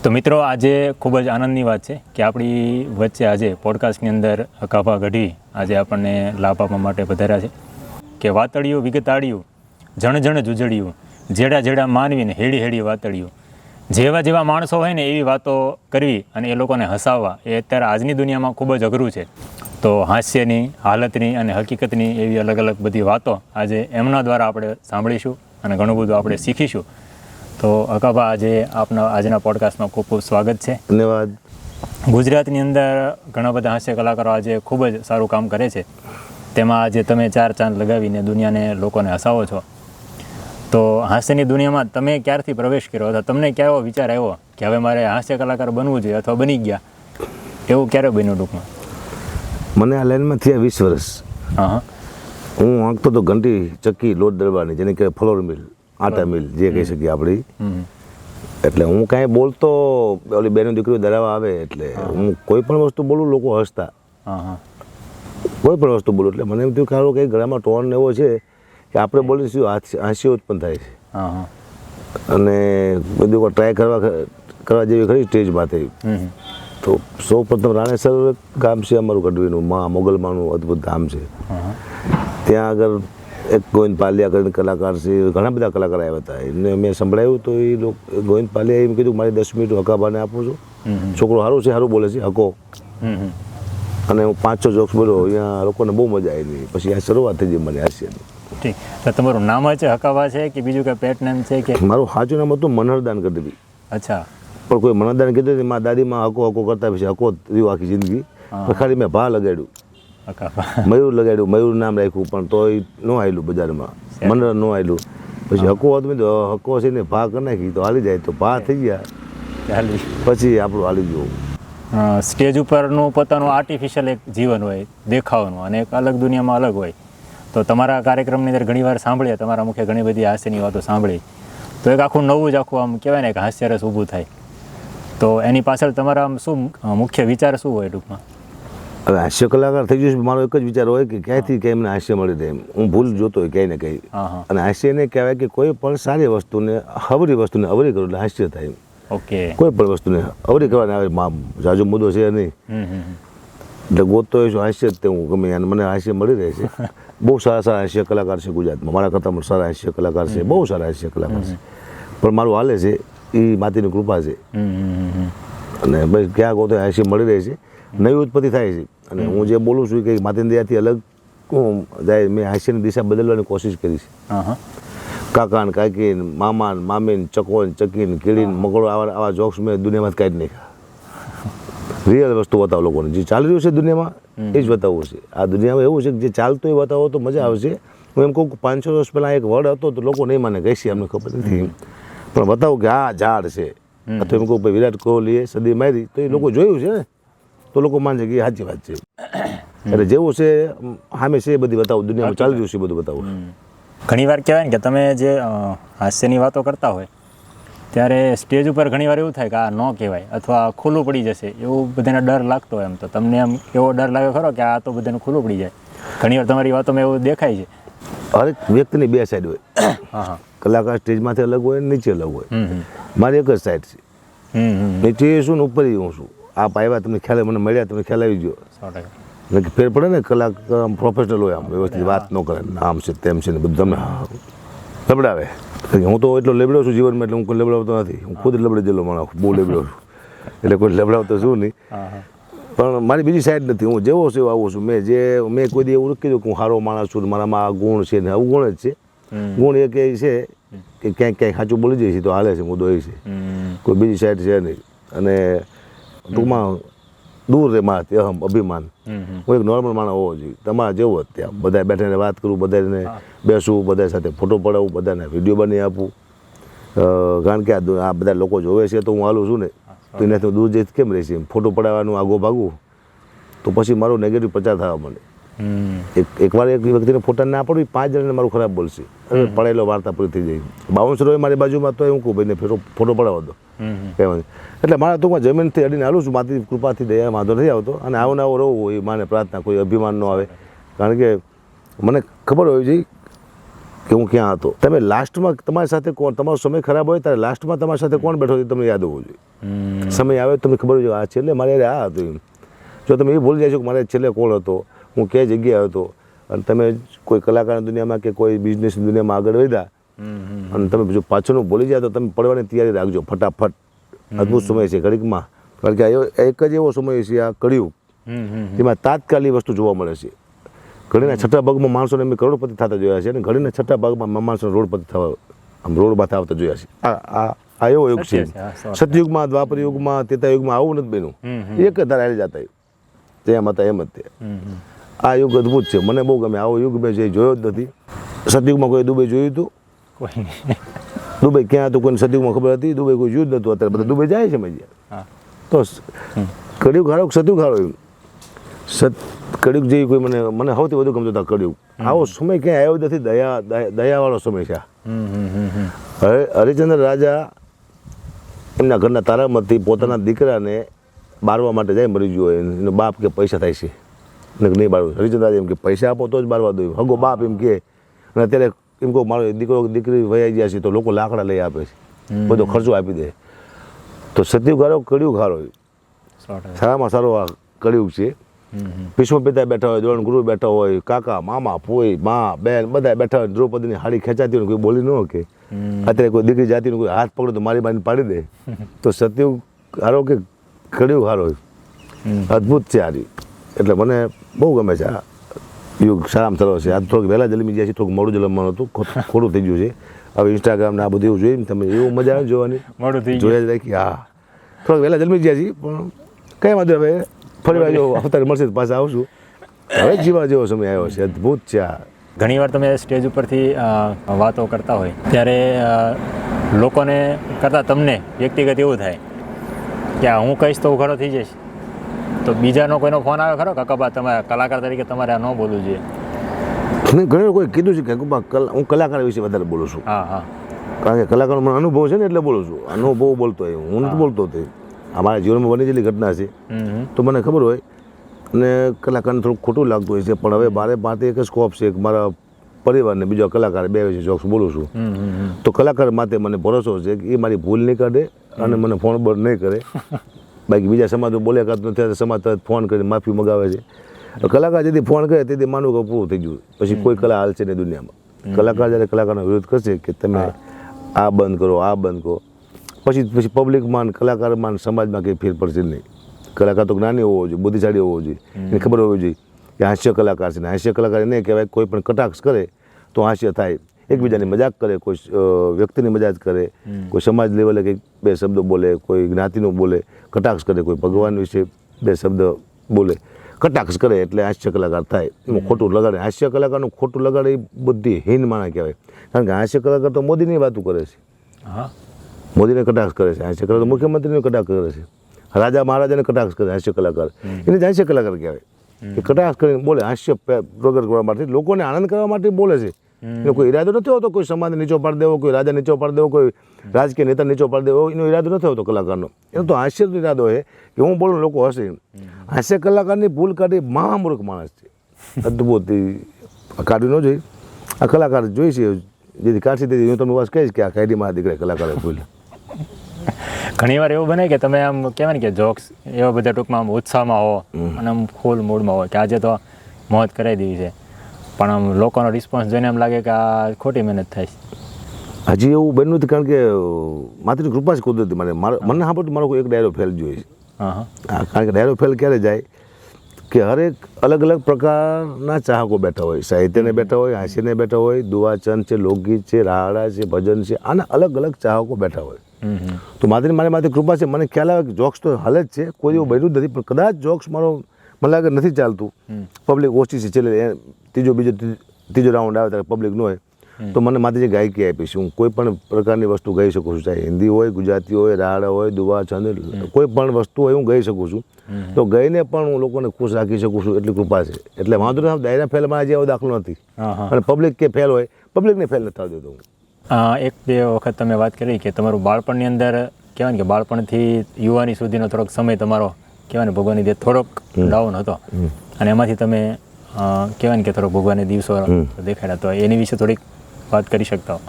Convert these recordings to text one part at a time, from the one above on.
તો મિત્રો આજે ખૂબ જ આનંદની વાત છે કે આપણી વચ્ચે આજે પોડકાસ્ટની અંદર હકાભા ગઢવી આજે આપણને લાભ આપવા માટે પધાર્યા છે કે વાતળિયું વિગતાળિયું જણ જણ જુજળિયું જેડા જેડા માનવીને હેડી હેડી વાતળિયું જેવા જેવા માણસો હોય ને એવી વાતો કરવી અને એ લોકોને હસાવવા એ અત્યારે આજની દુનિયામાં ખૂબ જ અઘરું છે. તો હાસ્યની હાલતની અને હકીકતની એવી અલગ અલગ બધી વાતો આજે એમના દ્વારા આપણે સાંભળીશું અને ઘણું બધું આપણે શીખીશું. તો હકાભા આજે આપના આજના પોડકાસ્ટમાં ખૂબ ખૂબ સ્વાગત છે. ધન્યવાદ. ગુજરાતની અંદર ઘણા બધા હાસ્ય કલાકારો આજે ખૂબ જ સારું કામ કરે છે. તેમાં આજે તમે ચાર ચાંદ લગાવીને દુનિયાને લોકોને હસાવો છો. તો હાસ્યની દુનિયામાં તમે ક્યારથી પ્રવેશ કર્યો અથવા તમને ક્યારો વિચાર આવ્યો કે હવે મારે હાસ્ય કલાકાર બનવું જોઈએ અથવા બની ગયા એવું ક્યારે બન્યું ટૂંકમાં? મને આ લાઈનમાં થયા 20 વર્ષ. હા. હું આંકતો તો ઘંટી ચક્કી લોટ દળવાની જેને કહેવાય ફ્લોર મિલ આટા મિલ જે કહી શકીએ આપણી. એટલે હું કાંઈ બોલતો ઓલી બેનો દીકરીઓ દરાવા આવે એટલે હું કોઈ પણ વસ્તુ બોલું લોકો હસતા. કોઈ પણ વસ્તુ બોલું એટલે મને એમ થયું કે કંઈ ગળામાં ટોન એવો છે કે આપણે બોલીશું હાસ્ય ઉત્પન્ન થાય છે. અને બધું ટ્રાય કરવા જેવી ખરી સ્ટેજમાંથી. તો સૌ પ્રથમ રાણેસર ગામ છે અમારું ગઢવીનું મોગલમાનું અદ્ભુત ગામ છે. ત્યાં આગળ એક ગોવિંદ પાલિયા કરીને કલાકાર છે, ઘણા બધા કલાકાર આવ્યા હતા. એને મેં સંભળાવ્યું તો એ લોકો ગોવિંદ પાલિયાએ એમ કીધું મારી 10 મિનિટ હકાભાને આપું છું. છોકરો સારું છે, સારું બોલે છે હકો. અને હું 5-6 જોક્સ બોલ્યો, અહીંયા લોકોને બહુ મજા આવી. પછી આ શરૂઆત થઈ ગઈ મને હાસ્યની. ઠીક. તો તમારું નામ છે હકાભા છે કે બીજું કંઈ પેટ નામ છે કે? મારું સાચું નામ હતું મનહરદાન ગઢવી. અચ્છા. પણ કોઈ મનહરદાન કીધું ને મારા દાદીમાં હકો હકો કરતા પછી હકો રહ્યું આખી જિંદગી. પણ ખાલી મેં ભા લગાડ્યું, મયુર લગાડ્યું, મયુર નામ રાખ્યું, પણ તોય ન આવેલું બજારમાં, મનર ન આવેલું. પછી હકો હતું તો હકો છે ને ભા કરી નાખી તો હાલી જાય, તો ભા થઈ ગયા પછી આપણું હાલી ગયું. સ્ટેજ ઉપરનું પોતાનું આર્ટિફિશિયલ એક જીવન હોય દેખાવાનું અને એક અલગ દુનિયામાં અલગ હોય. તો તમારા કાર્યક્રમની અંદર ઘણી વાર સાંભળીએ, તમારા મુખે ઘણી બધી હાસ્યની વાતો સાંભળી તો એક આખું નવું જ આખું આમ કહેવાય ને કે હાસ્યરસ ઊભું થાય. તો એની પાછળ તમારા શું મુખ્ય વિચાર શું હોય ટૂંકમાં? હવે હાસ્ય કલાકાર થઈ જશે મારો એક જ વિચાર હોય કે ક્યાંયથી ક્યાંય મને હાસ્ય મળી રહે. હું ભૂલ જોતો હોય ક્યાંય ને ક્યાંય. અને હાસ્ય એને કહેવાય કે કોઈ પણ સારી વસ્તુને હવરી વસ્તુને અવરી કરો એટલે હાસ્ય થાય. ઓકે. કોઈ પણ વસ્તુને અવરી કરવાને આવે જાજો મુદ્દો છે નહીં એટલે ગોતતો હોય શું હાસ્ય જ તે હું ગમે અને મને હાસ્ય મળી રહે છે. બહુ સારા સારા હાસ્ય કલાકાર છે ગુજરાતમાં, મારા કરતાં પણ સારા હાસ્ય કલાકાર છે, બહુ સારા હાસ્ય કલાકાર છે. પણ મારું હાલે છે એ માતાની કૃપા છે. અને ભાઈ ક્યાં ગોતો હાસ્ય મળી રહે છે, નવી ઉત્પત્તિ થાય છે. અને હું જે બોલું છું કે માતાની દયાથી અલગ હું જાય, મેં હાસ્યની દિશા બદલવાની કોશિશ કરી છે. કાકાન કાકીન મામાન મામીન ચકોન ચકીન કીડીન મગળો આવા જોક્સ મેં દુનિયામાં કાઢી નાખ્યા. રિયલ વસ્તુ બતાવો લોકોને, જે ચાલી રહ્યું છે દુનિયામાં એ જ બતાવવું છે. આ દુનિયામાં એવું છે કે જે ચાલતું એ બતાવો તો મજા આવશે. હું એમ કહું કે 500 વર્ષ પહેલાં એક વર્ડ હતો તો લોકો નહીં માને, કઈ અમને ખબર નથી, પણ બતાવો કે આ ઝાડ છે. અથવા એમ કહું ભાઈ વિરાટ કોહલીએ સદી મારી તો એ લોકો જોયું છે ને તો લોકો માનશે કે એ સાચી વાત છે. એટલે જેવું છે સામે છે એ બધી બતાવું, દુનિયામાં ચાલી રહ્યું છે એ બધું બતાવું. ઘણી વાર કહેવાય ને કે તમે જે હાસ્યની વાતો કરતા હોય ત્યારે સ્ટેજ ઉપર ઘણી વાર એવું થાય કે આ ન કહેવાય અથવા ખુલ્લું પડી જશે એવું બધાને ડર લાગતો હોય. એમ તો તમને એમ એવો ડર લાગે ખરો કે આ તો બધાને ખુલ્લું પડી જાય? ઘણી વાર તમારી વાતોમાં એવું દેખાય છે. હરેક વ્યક્તિની બે સાઈડ હોય. કલાકાર સ્ટેજમાંથી અલગ હોય, નીચે અલગ હોય. મારી એક જ સાઈડ છે, નીચે શું ને ઉપર હું છું. આપ આવ્યા તમને ખ્યાલ, મને મળ્યા તમને ખ્યાલ આવી ગયો. 100% ફેર પડે ને. કલાકાર પ્રોફેશનલ હોય, આમ વ્યવસ્થિત વાત ન કરે, આમ છે તેમ છે ને બધું તમને લબડાવે. હું તો એટલો લેબડો છું જીવનમાં એટલે હું કોઈ લેબડાવતો નથી. હું ખુદ લબડે જેલો માણસ, બહુ લેબડો છું એટલે કોઈ લેબડાવતો છું નહીં. પણ મારી બીજી સાઈડ નથી, હું જેવો છું આવું છું. મેં કોઈ દી એવું કીધું કે હું સારો માણસ છું, મારામાં આ ગુણ છે ને, આવું ગુણ જ છે. ગુણ એક એ છે કે ક્યાંક ક્યાંક સાચું બોલી જાય છે તો હાલે છે, મુદ્દો એ છે. કોઈ બીજી સાઈડ છે નહીં. અને ટૂંકમાં દૂર રહે મારાથી અભિમાન. હું એક નોર્મલ માણસ હોવો જોઈએ, તમારા જેવો જ. ત્યાં બધા બેઠાને વાત કરું, બધાને બેસું, બધા સાથે ફોટો પડાવું, બધાને વિડીયો બનાવી આપું. કારણ કે આ બધા લોકો જોવે છે તો હું હાલું છું ને, તો એનાથી દૂર જઈ કેમ રહેશે? ફોટો પડાવવાનું આગો ભાગું તો પછી મારો નેગેટિવ પ્રચાર થવા માંડે. એકવાર એક વ્યક્તિને ફોટા ના પડવી 5 જણાને મારું ખરાબ બોલશે, પડાયેલો વાર્તા પૂરી થઈ જાય. બાઉન્સર હોય મારી બાજુમાં તો હું કહું ભાઈને ફોટો પડાવો દો કહેવાય. એટલે મારા ટૂંકમાં જમીનથી અડીને હાલું છું, મારી કૃપાથી દયા વાંધો નથી આવતો. અને આવો ને આવો રહું એ માને પ્રાર્થના, કોઈ અભિમાન ન આવે. કારણ કે મને ખબર હોય છે કે હું ક્યાં હતો. તમે લાસ્ટમાં તમારી સાથે કોણ, તમારો સમય ખરાબ હોય ત્યારે લાસ્ટમાં તમારી સાથે કોણ બેઠો હોય તમને યાદ હોવું જોઈએ. સમય આવે તમને ખબર હોય આ છેલ્લે મારે આ હતું એમ. જો તમે એ ભૂલી જાય છો કે મારે છેલ્લે કોણ હતો, હું કઈ જગ્યાએ હતો, અને તમે કોઈ કલાકારની દુનિયામાં કે કોઈ બિઝનેસની દુનિયામાં આગળ વધ્યા અને તમે જો પાછળનું ભૂલી જાય તો તમે પડવાની તૈયારી રાખજો ફટાફટ. અદ્ભુત સમય છે ઘડીકમાં, કારણ કે એક જ એવો સમય છે આ કળિયુગ, જેમાં તાત્કાલિક વસ્તુ જોવા મળે છે. ઘડીના છઠ્ઠા ભાગમાં માણસોને મેં કરોડપતિ થતા જોયા છે, અને ઘડીના છઠ્ઠા ભાગમાં માણસોને રોડપતિ થવા, આમ રોડમાંથી આવતા જોયા છે. આ એવો યુગ છે. સતયુગમાં, દ્વાપર યુગમાં, ત્રેતા યુગમાં આવું નથી બન્યું. એક જ ધારા હાલી જતા જેમ હતા એમ જ તે. આ યુગ અદ્ભુત છે, મને બહુ ગમે આવો યુગ. મેં જે જોયો જ નથી. સતયુગમાં કોઈ દુબઈ જોયું હતું? દુબઈ ક્યાં હતું કોઈને સતયુગમાં ખબર હતી? દુબઈ કોઈ જોયું જ નતું. અત્યારે બધા દુબઈ જાય છે મેં. તો કળિયુગ હારો સતયુગ હારો એમ. કળિયુગ જેવી કોઈ મને સૌથી વધુ ગમતો હતા કળિયુગ. આવો સમય ક્યાંય આવ્યો નથી. દયાવાળો સમય છે. હરિચંદ્ર રાજા એમના ઘરના તારામતથી પોતાના દીકરાને બારવા માટે જાય, મરી ગયો એનો બાપ કે પૈસા થાય છે નહીં બાળવું. હરિચંદ્ર રાજા એમ કે પૈસા આપો તો જ બારવા દો. હગો બાપ એમ કે. અને અત્યારે એમ કહું મારો દીકરો દીકરી વૈયા ગયા છે તો લોકો લાકડા લઈ આપે છે, બધો ખર્ચો આપી દે. તો સતયુગ હારો કળિયુગ હારો, સારામાં સારો આ કળિયુગ છે. ભીષ્મ પિતા બેઠા હોય, દ્રોણ ગુરુ બેઠા હોય, કાકા મામા ફોઈ મા બેન બધા બેઠા હોય. દ્રૌપદીની હાડી ખેંચાતી હોય, કોઈ બોલી ન કે. અત્યારે કોઈ દીકરી જાતી કોઈ હાથ પકડે તો મારી બાઈને પાડી દે. તો સતયુગ હારો કે કળિયુગ હારો, અદ્ભુત છે આ. એટલે મને બહુ ગમે છે આ યુગ. સારામાં સારો છે. આજ થોડુંક વહેલા જન્મી જાય છે, થોડુંક મોડું જન્મવાનું હતું, ખોટું થઈ ગયું છે. હવે ઇન્સ્ટાગ્રામ ને આ બધું એવું જોઈને તમે એવું મજા આવે જોવાની, જોયા જ રાખી. હા, થોડોક વહેલા જન્મી ગયા છીએ પણ કઈ વાંધો. હવે ફરી વાર જો અવતાર મળશે તો પાછા આવશું. હવે જીવા જેવો સમય આવ્યો છે, અદ્ભુત છે આ. ઘણી વાર તમે સ્ટેજ ઉપરથી વાતો કરતા હોય ત્યારે લોકોને કરતાં તમને વ્યક્તિગત એવું થાય કે હું કહીશ તો ઉઘાડો થઈ જઈશ, તો બીજાનો કોઈનો ફોન આવે ખરો કાકાબા તમારા કલાકાર તરીકે તમારે આ ન બોલવું જોઈએ? ઘણી વાર કોઈ કીધું છે કે હું કલાકાર વિશે વધારે બોલું છું. હા હા, કારણ કે કલાકારનો મને અનુભવ છે ને એટલે બોલું છું. અનુભવ બોલતો હોય, હું નથી બોલતો. તે અમારા જીવનમાં બની જેટલી ઘટના છે તો મને ખબર હોય, અને કલાકારને થોડુંક ખોટું લાગતું હોય છે. પણ હવે મારે માટે એક જ સ્કોપ છે કે મારા પરિવારને બીજો કલાકાર બે વિશે જોક્સ બોલું છું. તો કલાકાર માટે મને ભરોસો છે કે એ મારી ભૂલ નહીં કાઢે અને મને ફોન બંધ નહીં કરે. બાકી બીજા સમાજ બોલે કાઢતું નથી, સમાજ તરત ફોન કરીને માફી મગાવે છે. કલાકાર જેથી ફોન કરે તેથી માનવું કે પૂરું થઈ ગયું, પછી કોઈ કલા હાલશે નહીં દુનિયામાં. કલાકાર જ્યારે કલાકારનો વિરોધ કરશે કે તમે આ બંધ કરો, આ બંધ કરો, પછી પબ્લિકમાં, કલાકારમાં, સમાજમાં કંઈ ફેર પડશે નહીં. કલાકાર તો જ્ઞાની હોવો જોઈએ, બુદ્ધિશાળી હોવો જોઈએ, એને ખબર હોવી જોઈએ કે હાસ્ય કલાકાર છે. ને હાસ્ય કલાકાર એને કહેવાય કોઈ પણ કટાક્ષ કરે તો હાસ્ય થાય. એકબીજાની મજાક કરે, કોઈ વ્યક્તિની મજાક કરે, કોઈ સમાજ લેવલે કંઈક બે શબ્દો બોલે, કોઈ જ્ઞાતિનું બોલે, કટાક્ષ કરે, કોઈ ભગવાન વિશે બે શબ્દ બોલે, કટાક્ષ કરે એટલે હાસ્ય કલાકાર થાય. એમાં ખોટું લગાડે, હાસ્ય કલાકારનું ખોટું લગાડે એ બુદ્ધિહીન માણસ કહેવાય. કારણ કે હાસ્ય કલાકાર તો મોદીની વાતો કરે છે, મોદીને કટાક્ષ કરે છે. હાસ્ય કલાકાર મુખ્યમંત્રીને કટાક્ષ કરે છે, રાજા મહારાજાને કટાક્ષ કરે. હાસ્ય કલાકાર એને જ હાસ્ય કલાકાર કહેવાય. એ કટાક્ષ કરીને બોલે, હાસ્ય પ્રગટ કરવા માટે, લોકોને આનંદ કરવા માટે બોલે છે. એનો કોઈ ઈરાદો નથી હોતો કોઈ સમાજને નીચો પાડી દેવો, કોઈ રાજા નીચો પાડી દેવો, કોઈ રાજકીય નેતા નીચો પાડી દેવો. એનો ઈરાદો નથી હોતો કલાકારનો. એનો તો હાસ્ય ઈરાદો છે કે હું બોલું લોકો હશે. હાસ્ય કલાકારની ભૂલ કાઢી મહામૂર્ખ માણસ છે. અદ્ભુત કાઢવી ન જોઈએ. આ કલાકાર જોઈ છે જેથી કાઢી તેથી હું તમને વાત કહીશ કે આ કાઢી મારા દીકરા કલાકારે ભૂલ. ઘણી વાર એવું બને કે તમે આમ કહેવાય ને કે જોક્સ એવા બધા ટૂંકમાં આમ ઉત્સાહમાં હો અને આમ ફૂલ મૂડમાં હોય કે આજે તો મોજ કરાવી દેવી છે, પણ આમ લોકોનો રિસ્પોન્સ જોઈને એમ લાગે કે આ ખોટી મહેનત થાય છે. હજી એવું બન્યું નથી, કારણ કે માત્રની કૃપા જ કુદરતી. મને સાંભળતું મારો કોઈ એક ડાયરો ફેલ જોઈએ છે. કારણ કે ડાયરો ફેલ ક્યારે જાય કે હરેક અલગ અલગ પ્રકારના ચાહકો બેઠા હોય, સાહિત્યને બેઠા હોય, હાસ્યને બેઠા હોય, દુવાચંદ છે, લોકગીત છે, રાહડા છે, ભજન છે, આના અલગ અલગ ચાહકો બેઠા હોય. તો મારી મારી કૃપા છે. મને ખ્યાલ આવે કે જોક્સ તો હાલે જ છે, કોઈ એવું બન્યું જ નથી. પણ કદાચ જોક્સ મારો મને લાગે નથી ચાલતું, પબ્લિક ઓછી છે, છેલ્લે ત્રીજો રાઉન્ડ આવે ત્યારે પબ્લિક ન હોય, તો મને માથે જે ગાયકી આપીશ, હું કોઈ પણ પ્રકારની વસ્તુ ગાઈ શકું છું. ચાહે હિન્દી હોય, ગુજરાતી હોય, રાહડા હોય, દુવા છંદ, કોઈ પણ વસ્તુ હોય હું ગાઈ શકું છું. તો ગાઈને પણ હું લોકોને ખુશ રાખી શકું છું, એટલી કૃપા છે. એટલે વાંધો નથી, ડાયરા ફેલ મારા જેવો દાખલો નથી. અને પબ્લિક કે ફેલ હોય, પબ્લિકને ફેલ નથી થવા દેતો હું. એક બે વખત તમે વાત કરી કે તમારું બાળપણની અંદર કહેવાય ને કે બાળપણથી યુવાની સુધીનો થોડોક સમય તમારો કહેવાય ને ભગવાનની દે થોડોક ડાઉન હતો, અને એમાંથી તમે કહેવાય ને કે થોડોક ભગવાનને દિવસો દેખાડ્યા. તો એની વિશે થોડીક વાત કરી શકતા હો?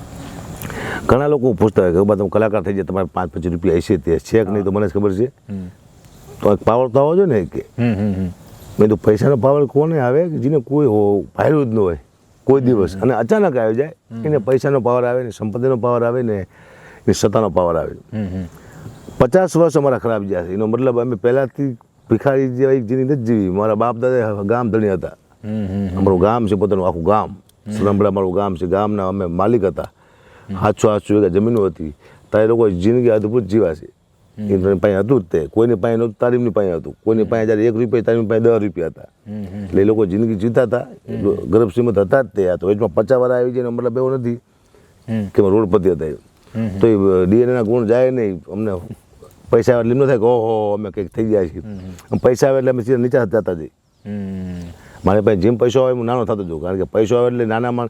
ઘણા લોકો પૂછતા હોય કે બાબા તમે કલાકાર થઈ જાય તમારે 5-25 રૂપિયા હશે તે છે કે નહીં, તો મને જ ખબર છે. તો પાવર તો આવો જોઈએ ને કે મેં તો પૈસાનો પાવર કોને આવે કે જેને કોઈ ભાર્યું જ ન હોય કોઈ દિવસ, અને અચાનક આવી જાય એને પૈસાનો પાવર આવે ને સંપત્તિનો પાવર આવે ને એ સત્તાનો પાવર આવે. 50 વર્ષ અમારા ખરાબ ગયા છે. એનો મતલબ અમે પહેલાંથી ભિખારી જેવા એક જીની નથી જીવી. મારા બાપ દાદા ગામ ધણી હતા. અમારું ગામ છે પોતાનું આખું ગામ, સરંબડા મારું ગામ છે. ગામના અમે માલિક હતા. 700 વીઘા જમીનો હતી. તારે લોકો જિંદગી અદભુત જીવા છે. એની પાસે હતું જ તે, કોઈની પાસે નહોતું, તારીમની પાસે હતું. કોઈની પાસે જ્યારે 1 રૂપિયા, તારીમની પાસે 10 રૂપિયા હતા. એટલે એ લોકો જિંદગી જીવતા હતા, ગરીબ શ્રીમંત હતા જ તે. તો વચમાં 50 વાર આવી જાય, મતલબ એવો નથી કે રોડપતિ હતા. તો એ ડીએનએના ગુણ જાય નહીં. અમને પૈસા આવે એટલે એમ ન થાય કે ઓહો અમે કંઈક થઈ ગયા છીએ. પૈસા આવે એટલે અમે સીધા નીચા જતા જઈએ. મારી પાસે જેમ પૈસો આવે હું નાનો થતો જાઉં, કારણ કે પૈસો આવે એટલે નાનામાં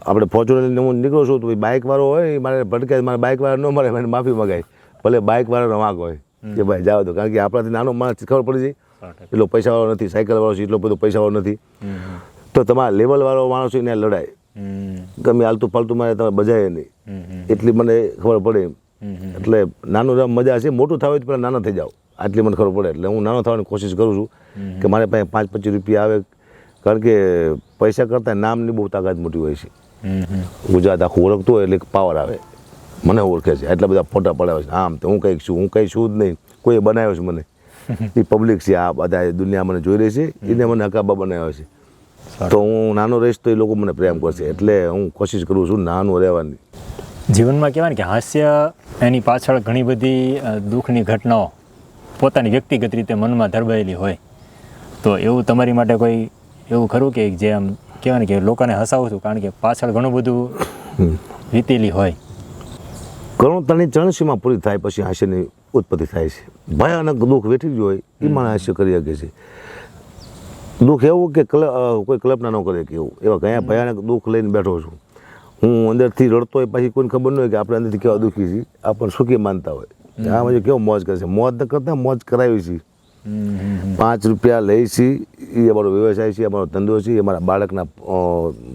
આપણે ફોર્ચ્યુનર લઈને હું નીકળું છું તો બાઇકવાળો હોય મારે ભટકાય, મારે બાઇકવાળા ન મળે, મને માફી મગાય, ભલે બાઇકવાળાનો વાંક હોય કે ભાઈ જાઓ તો, કારણ કે આપણાથી નાનો માણસ ખબર પડી જાય એટલો પૈસાવાળો નથી, સાયકલવાળો છે એટલો બધો પૈસાવાળો નથી. તો તમારા લેવલવાળો માણસ એને લડાય ગમે હાલતું ફાલતું મારે તમે બજાય નહીં, એટલી મને ખબર પડે. એટલે નાનું રમ મજા છે, મોટું થવું હોય તો પહેલાં નાના થઈ જાઓ, આટલી મને ખબર પડે. એટલે હું નાનો થવાની કોશિશ કરું છું કે મારે પાસે 5-25 રૂપિયા આવે, કારણ કે પૈસા કરતાં નામની બહુ તાકાત મોટી હોય છે. ગુજરાત આખું ઓળખતું હોય એટલે પાવર આવે. મને ઓળખે છે, એટલા બધા ફોટા પડાવે છે, આમ તો હું કંઈક છું, હું કંઈ છું જ નહીં, કોઈએ બનાવ્યો છે મને. એ પબ્લિક છે, આ બધા દુનિયા મને જોઈ રહી છે, એને મને હકાબા બનાવ્યો છે. તો હું નાનો રહીશ તો એ લોકો મને પ્રેમ કરશે, એટલે હું કોશિશ કરું છું નાનું રહેવાની. જીવનમાં કહેવાય ને કે હાસ્ય એની પાછળ ઘણી બધી દુઃખની ઘટનાઓ પોતાની વ્યક્તિગત રીતે મનમાં ધરબાયેલી હોય. તો એવું તમારી માટે કોઈ એવું ખરું કે જે આમ કહેવાય ને કે લોકોને હસાવું છું, કારણ કે પાછળ ઘણું બધું વીતેલી હોય? ઘણું તની ચરણસીમાં પૂરી થાય પછી હાસ્યની ઉત્પત્તિ થાય છે. ભયાનક દુઃખ વેઠી ગયું હોય એ માણસ હાસ્ય કરી શકે છે. દુઃખ એવું કે કોઈ કલ્પના ન કરે કે એવું, એવા કયા ભયાનક દુઃખ લઈને બેઠો છું હું, અંદરથી રડતો હોય, પછી કોઈને ખબર ન હોય કે આપણે અંદરથી કેવા દુઃખી છીએ, આપણને સુખી માનતા હોય. આ બાજુ કેવો મોજ કરે છે, મોજ ન કરતા મોજ કરાવી છે. 5 રૂપિયા લઈ છીએ, એ અમારો વ્યવસાય છે, અમારો ધંધો છે, અમારા બાળકના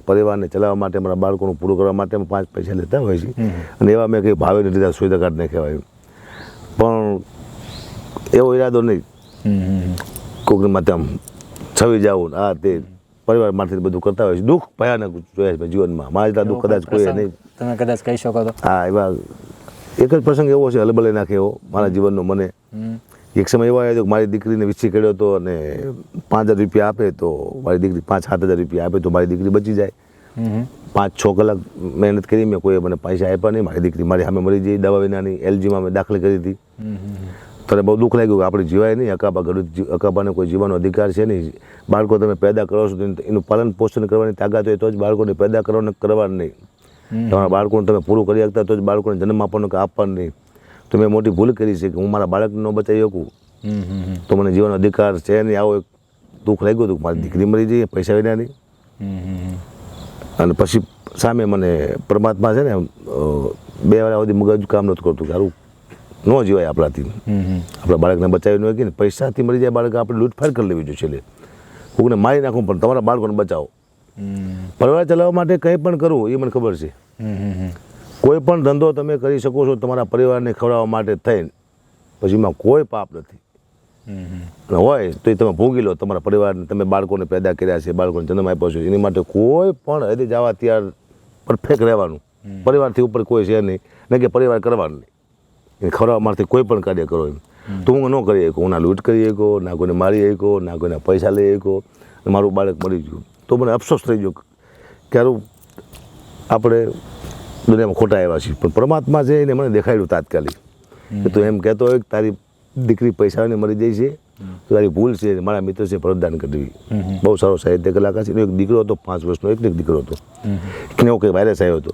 પરિવારને ચલાવવા માટે, અમારા બાળકોનું પૂરું કરવા માટે અમે 5 પૈસા લેતા હોય છે. અને એવા મેં કંઈ ભાવે નથી લીધા, સુવિધા કાર્ડ નહીં કહેવાય, પણ એવો ઈરાદો નહીં કોઈકની માટે આમ છવી જવું આ તે, પરિવાર માટે બધું કરતા હોય છે. દુઃખ ભયાનક જોયા છે જીવનમાં, મારા જેટલા દુઃખ કદાચ કોઈ નહીં. તમે કદાચ કહી શકો તો? હા, એવા એક જ પ્રસંગ એવો છે હલબલે નાખે એવો મારા જીવનનો. મને એક સમય એવો આવ્યો કે મારી દીકરીને વિછી કર્યો હતો, અને 5,000 રૂપિયા આપે તો મારી દીકરી 5-7,000 રૂપિયા આપે તો મારી દીકરી બચી જાય. 5-6 કલાક મહેનત કરી મેં, કોઈ મને પૈસા આપ્યા નહીં, મારી દીકરી મારી સામે મરી જઈ દવા વિનાની. LGમાં મેં દાખલ કરી હતી. ત્યારે બહુ દુઃખ લાગ્યું કે આપણે જીવાય નહીં, અકાબાને કોઈ જીવવાનો અધિકાર છે નહીં. બાળકો તમે પેદા કરો છો એનું પાલન પોષણ કરવાની તાકાત હોય તો જ બાળકોને પેદા કરવાનું નહીં. તમારા બાળકોને તમે પૂરું કરી શકતા તો જ બાળકોને જન્મ આપવાનો કે આપવાનું નહીં. તો મેં મોટી ભૂલ કરી છે કે હું મારા બાળકને ન બચાવી શકું, તો મને જીવવાનો અધિકાર છે નહીં. આવો એક દુઃખ લાગ્યું હતું, મારી દીકરી મરી જઈ પૈસા વિનાની. અને પછી સામે મને પરમાત્મા છે ને 2 વાર સુધી મગજ કામ નહોતું કરતું કે સારું ન જીવાય આપણાથી, આપણા બાળકને બચાવી ન હોય કે પૈસાથી મરી જાય બાળક, આપણે લૂંટફાટ કરી લેવી જોઈએ. છેલ્લે કોઈને મારી નાખવું પણ તમારા બાળકોને બચાવો. પરિવાર ચલાવવા માટે કંઈ પણ કરવું એ મને ખબર છે. કોઈ પણ ધંધો તમે કરી શકો છો તમારા પરિવારને ખવડાવવા માટે થઈને, પછી એમાં કોઈ પાપ નથી. હોય તો એ તમે ભોગી લો, તમારા પરિવારને, તમે બાળકોને પેદા કર્યા છે, બાળકોને જન્મ આપ્યો છે, એની માટે કોઈ પણ હદે જવા ત્યાં પરફેક્ટ રહેવાનું. પરિવારથી ઉપર કોઈ છે નહીં, ને કે પરિવાર કરવાનું નહીં. એને ખવડાવવા માટે કોઈ પણ કાર્ય કરો એમ તો હું ન કરી શકું. હું ના લૂંટ કરી શકો, ના કોઈને મારી શકો, ના કોઈને પૈસા લઈ શકો. મારું બાળક મરી ગયું તો મને અફસોસ થઈ ગયો કે હારું આપણે દુનિયામાં ખોટા આવ્યા છીએ. પણ પરમાત્મા છે એને મને દેખાડ્યું તાત્કાલિક કે તું એમ કહેતો હોય કે તારી દીકરી પૈસાને મરી જાય છે તો તારી ભૂલ છે. મારા મિત્ર છે પ્રદાન કરવી, બહુ સારો સાહિત્ય કલાકાર છે. એનો એક દીકરો હતો 5 વર્ષનો, એક દીકરો હતો, એવો કંઈ વાયરસ આવ્યો હતો.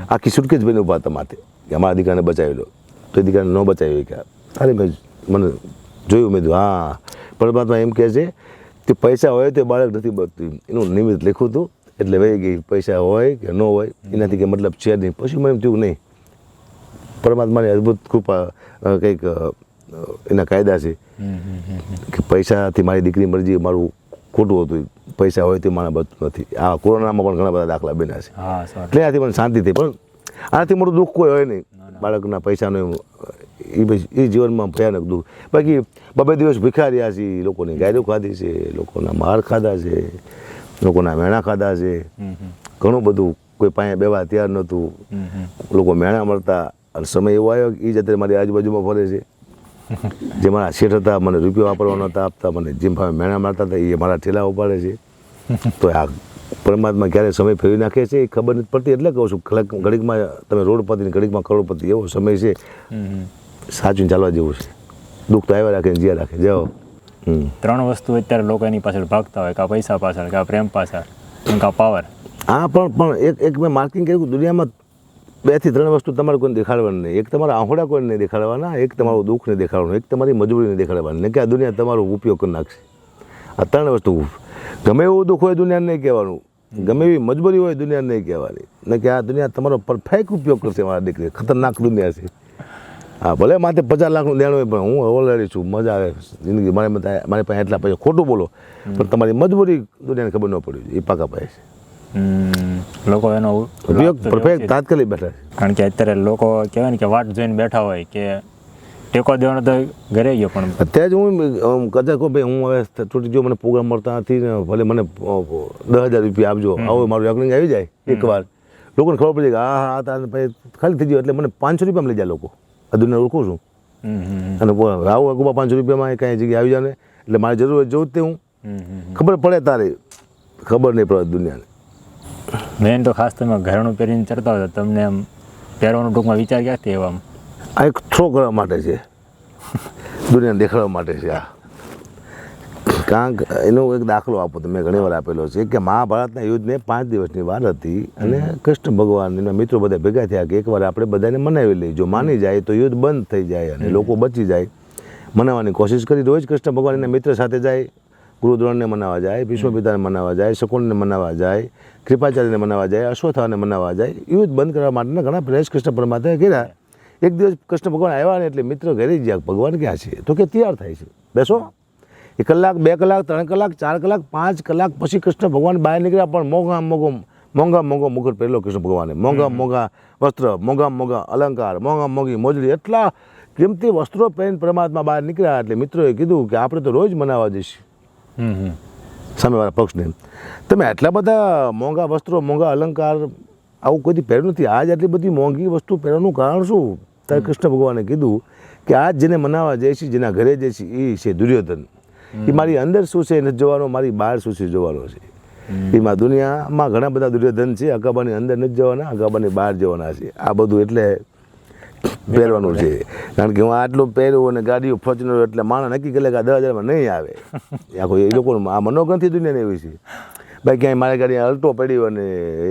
આખી સુટકેસ બની ઉભા હતા માથે કે અમારા દીકરાને બચાવી લો, તો એ દીકરાને ન બચાવી કે તારે મેં મને જોયું, મેં કીધું હા પરમાત્મા એમ કહે છે કે પૈસા હોય તો બાળક નથી બચતું. એનું નિમિત્ત લખ્યું હતું એટલે વહી ગઈ. પૈસા હોય કે ન હોય એનાથી કંઈ મતલબ છે નહીં. પછી મને એમ થયું નહીં, પરમાત્માની અદ્ભુત કૃપા, કંઈક એના કાયદા છે કે પૈસાથી મારી દીકરી મરજી મારું ખોટું હતું. પૈસા હોય તે માણસ બચતું નથી. આ કોરોનામાં પણ ઘણા બધા દાખલા બન્યા છે. હા સો એટલે આથી મને શાંતિ થઈ. પણ આનાથી મોટું દુઃખ કોઈ હોય નહીં. બાળકના પૈસાનું એ જીવનમાં ભયાનક દુઃખ. બાકી 2 દિવસ ભિખાર્યા છે, લોકોની ગાડીઓ ખાધી છે, લોકોના માર ખાધા છે, લોકોના મેણા ખાધા છે, ઘણું બધું. કોઈ પાસે બેવા તૈયાર નહોતું, લોકો મેણા મળતા. અને સમય એવો આવ્યો કે એ જ અત્યારે મારી આજુબાજુમાં ફરે છે. જે મારા શેઠ હતા, મને રૂપિયો વાપરવા નહોતા આપતા, મને જેમ ભાવે મેણા મારતા હતા, એ મારા ઠેલા ઉપાડે છે. તો આ પરમાત્મા ક્યારે સમય ફેરવી નાખે છે એ ખબર નથી પડતી. એટલે કહું છું, ઘડીકમાં તમે રોડપતિ ને ઘડીકમાં કરોડપતિ, એવો સમય છે. સાચું ચાલવા જેવું છે. દુઃખ તો આવ્યા રાખે ને જ્યાં રાખે જાઓ. 3 વસ્તુ અત્યારે લોકો એની પાછળ ભાગતા હોય, કાં પૈસા પાછળ, કાં પ્રેમ પાછળ, કાં પાવર. હા, પણ એક મેં માર્કિંગ કર્યું, દુનિયામાં 2 થી 3 વસ્તુ તમારે કોઈને દેખાડવાની નહીં. એક તમારા આંખોડા કોઈને નહીં દેખાડવાના, એક તમારું દુઃખ નહીં દેખાડવાનું, એક તમારી મજબૂરી નહીં દેખાડવાની, ને કે આ દુનિયા તમારો ઉપયોગ કરી નાખશે. આ 3 વસ્તુ. ગમે એવું દુઃખ હોય દુનિયાને નહીં કહેવાનું, ગમે એવી મજબૂરી હોય દુનિયાને નહીં કહેવાની, ને કે આ દુનિયા તમારો પરફેક્ટ ઉપયોગ કરશે. મારા દીકરી ખતરનાક દુનિયા છે. હા, ભલે માથે 50 લાખનું દેણ હોય, પણ હું ઓલરેડી છું, મજા આવે જિંદગી. મારી પાસે એટલા પૈસા, ખોટું બોલો પણ તમારી મજબૂરી દુનિયાને ખબર ન પડી એ પાકા પાસે છે. લોકો એનો ઉપયોગ પરફેક્ટ તાત્કાલિક બેઠા છે. કારણ કે અત્યારે લોકો કહેવાય ને કે વાટ જોઈને બેઠા હોય કે ટેકો દેવાનો તો ઘરે ગયો, પણ અત્યારે જ હું કદાચ કહું ભાઈ હું હવે છૂટી ગયો, મને પ્રોગ્રામ મળતા નથી ને, ભલે મને 10,000 રૂપિયા આપજો, આવો મારું રેકર્ડિંગ આવી જાય એકવાર, લોકોને ખબર પડી કે હા ભાઈ ખાલી થઈ ગયો, એટલે મને 500 રૂપિયામાં લઈ જાય લોકો. આ દુનિયા ઓળખું છું. અને આવું અગુબા 500 રૂપિયામાં કાંઈ જગ્યાએ આવી જાય ને, એટલે મારી જરૂર જોઉં જ તે હું. ખબર પડે તારે, ખબર નહીં પડે દુનિયાને. મેન તો ખાસ તમે ઘરેણું પહેરીને ચડતા હોય તો તમને આમ પહેરવાનો ટૂંકમાં વિચાર ક્યાંથી એવા? આ એક થ્રો કરવા માટે છે, દુનિયાને દેખાડવા માટે છે. આ કારણ કે એનો એક દાખલો આપો તો મેં ઘણી વાર આપેલો છે કે મહાભારતના યુદ્ધને 5 દિવસની વાર હતી અને કૃષ્ણ ભગવાન એના મિત્રો બધા ભેગા થયા કે એકવાર આપણે બધાને મનાવી લઈએ, જો માની જાય તો યુદ્ધ બંધ થઈ જાય અને લોકો બચી જાય. મનાવવાની કોશિશ કરી. રોજ કૃષ્ણ ભગવાન એના મિત્ર સાથે જાય, ગુરુદ્રોણને મનાવવા જાય, ભીષ્મ પિતાને મનાવવા જાય, શકુનને મનાવવા જાય, કૃપાચાર્યને મનાવવા જાય, અશ્વત્થામાને મનાવવા જાય. યુદ્ધ બંધ કરવા માટેના ઘણા પ્રયાસ કૃષ્ણ પરમાત્માએ કર્યા. એક દિવસ કૃષ્ણ ભગવાન આવ્યા ને એટલે મિત્ર ઘરે જ ગયા, ભગવાન ક્યાં છે? તો કે તૈયાર થાય છે, બેસો. 1 કલાક, 2 કલાક, 3 કલાક, 4 કલાક, 5 કલાક પછી કૃષ્ણ ભગવાન બહાર નીકળ્યા. પણ મોંઘા મુકુટ પહેરેલો કૃષ્ણ ભગવાને, મોંઘા વસ્ત્ર, મોંઘા અલંકાર, મોંઘી મોજડી, એટલા કિંમતી વસ્ત્રો પહેરીને પરમાત્મા બહાર નીકળ્યા. એટલે મિત્રોએ કીધું કે આપણે તો રોજ મનાવવા જઈશું સામેવાળા પક્ષને. તમે આટલા બધા મોંઘા વસ્ત્રો, મોંઘા અલંકાર આવું કોઈ પહેર્યું નથી, આજ આટલી બધી મોંઘી વસ્તુ પહેરવાનું કારણ શું? ત્યારે કૃષ્ણ ભગવાને કીધું કે આજ જેને મનાવવા જાય છે, જેના ઘરે જાય છે, એ છે દુર્યોધન. એ મારી અંદર શું છે નથી જોવાનો, મારી બહાર શું છે જોવાનો છે. એમાં દુનિયામાં ઘણા બધા દુર્યોધન છે, અકાબાની અંદર નથી જવાના, અકાબાની બહાર જવાના છે. આ બધું એટલે પહેરવાનું છે. કારણ કે હું આટલું પહેર્યું અને ગાડીઓ ફોર્ચ્યુનર, એટલે માણસ નક્કી કરે કે આ 10,000માં નહીં આવે. આખો એ લોકોનું આ મનોગ્રંથિ દુનિયાને એવી છે. ભાઈ ક્યાંય મારી ગાડી અલ્ટો પડ્યો અને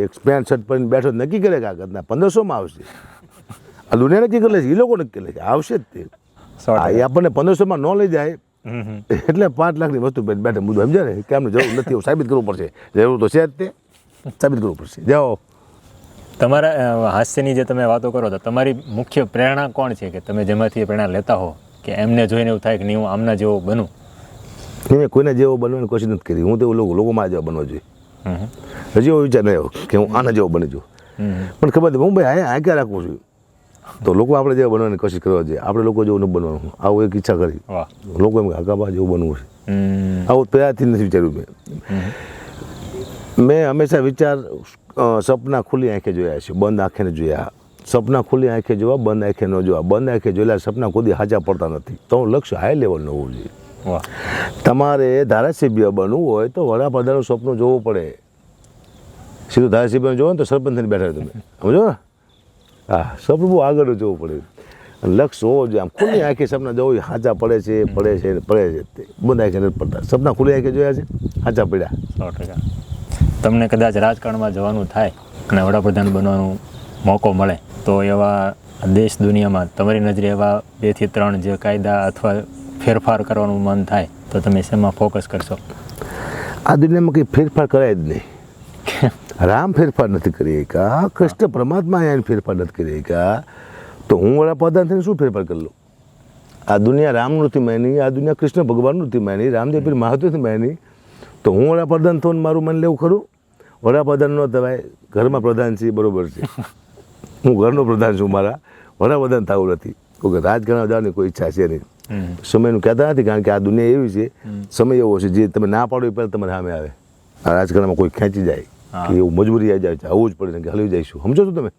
એક પેન્ટ શર્ટ પહેરીને બેઠો નક્કી કરે કે આ કરતા 1500માં આવશે. આ દુનિયા નક્કી કરે છે, એ લોકો નક્કી કરે છે, આવશે જ તે. એ આપણને 1500માં ન લઈ જાય એટલે 5 લાખની વસ્તુ બેઠે મુદ્દો સમજે ને કે આમને જરૂર નથી, એવું સાબિત કરવું પડશે. જરૂર તો છે જ, તે સાબિત કરવું પડશે. જાઓ. તમારા હાસ્યની જે તમે વાતો કરો તો તમારી મુખ્ય પ્રેરણા કોણ છે કે તમે જેમાંથી પ્રેરણા લેતા હો કે એમને જોઈને એવું થાય કે નહીં હું આમના જેવો બનું? મેં કોઈના જેવો બનવાની કોશિશ નથી કરી. હું તો લોકો મારા જેવો બનવો જોઈએ. હજી એવો વિચાર નહીં આવ્યો કે હું આના જેવો બની જાઉં. પણ ખબર હતી હું ભાઈ આ ક્યાં રાખવું છું, તો લોકો આપણે જેવા બનવાની કોશિશ કરવા જોઈએ. આપણે લોકો જેવું નથી બનવાનું, આવું એક ઈચ્છા કરી. લોકો એમ હકાબા જેવું બનવું છે, આવું પહેલાંથી નથી વિચાર્યું. મેં હંમેશા વિચાર સપના ખુલ્લી આંખે જોયા છે, બંધ આંખે ન જોયા. સપના ખુલ્લી આંખે જોવા, બંધ આંખે ન જોવા. બંધ આંખે જોયેલા સપના કોઈ સાચા પડતા નથી. તો લક્ષ્ય હાઈ લેવલનું હોવું જોઈએ. તમારે ધારાસભ્ય બનવું હોય તો વડાપ્રધાનનું સપનું જોવું પડે. સીધું ધારાસભ્ય જોવો ને તો સરપંચ થઈને બેઠા તમે સમજો ને. હા, સપનું બહુ આગળ જોવું પડે અને લક્ષ્ય હોવો જોઈએ. આમ ખુલ્લી આંખે સપના જોવું, સાચા પડે છે. બંધ આંખે નથી પડતા. સપના ખુલ્લી આંખે જોયા છે, સાચા પડ્યા. 100%. તમને કદાચ રાજકારણમાં જવાનું થાય અને વડાપ્રધાન બનવાનો મોકો મળે તો એવા દેશ દુનિયામાં તમારી નજરે એવા 2 થી 3 જે કાયદા અથવા ફેરફાર કરવાનું મન થાય તો તમે શેમાં ફોકસ કરશો? આ દુનિયામાં કંઈ ફેરફાર કરાય જ નહીં. રામ ફેરફાર નથી કરી શક્યા, કૃષ્ણ પરમાત્મા એને ફેરફાર નથી કરી શક્યા, તો હું વડાપ્રધાન થઈને શું ફેરફાર કરી લઉં? આ દુનિયા રામનું નથી માની, આ દુનિયા કૃષ્ણ ભગવાનનું નથી માની, રામદેવ પીર મહાદેવ નથી માની, તો હું વડાપ્રધાન થઈને મારું મન લેવું ખરું? વડાપ્રધાન ન થવાય, ઘરમાં પ્રધાન છે બરોબર છે, હું ઘરનો પ્રધાન છું, મારા વડાપ્રધાન થવું નથી. કોઈ રાજકારણમાં જવાની કોઈ ઈચ્છા છે નહીં. સમયનું કહેતા નથી, કારણ કે આ દુનિયા એવી છે, સમય એવો છે જે તમે ના પાડો એ પહેલાં તમારે સામે આવે. આ રાજકારણમાં કોઈ ખેંચી જાય કે એવું મજબૂરી આવી જાય, આવવું જ પડે કે હલવી જઈશું, સમજો છો તમે?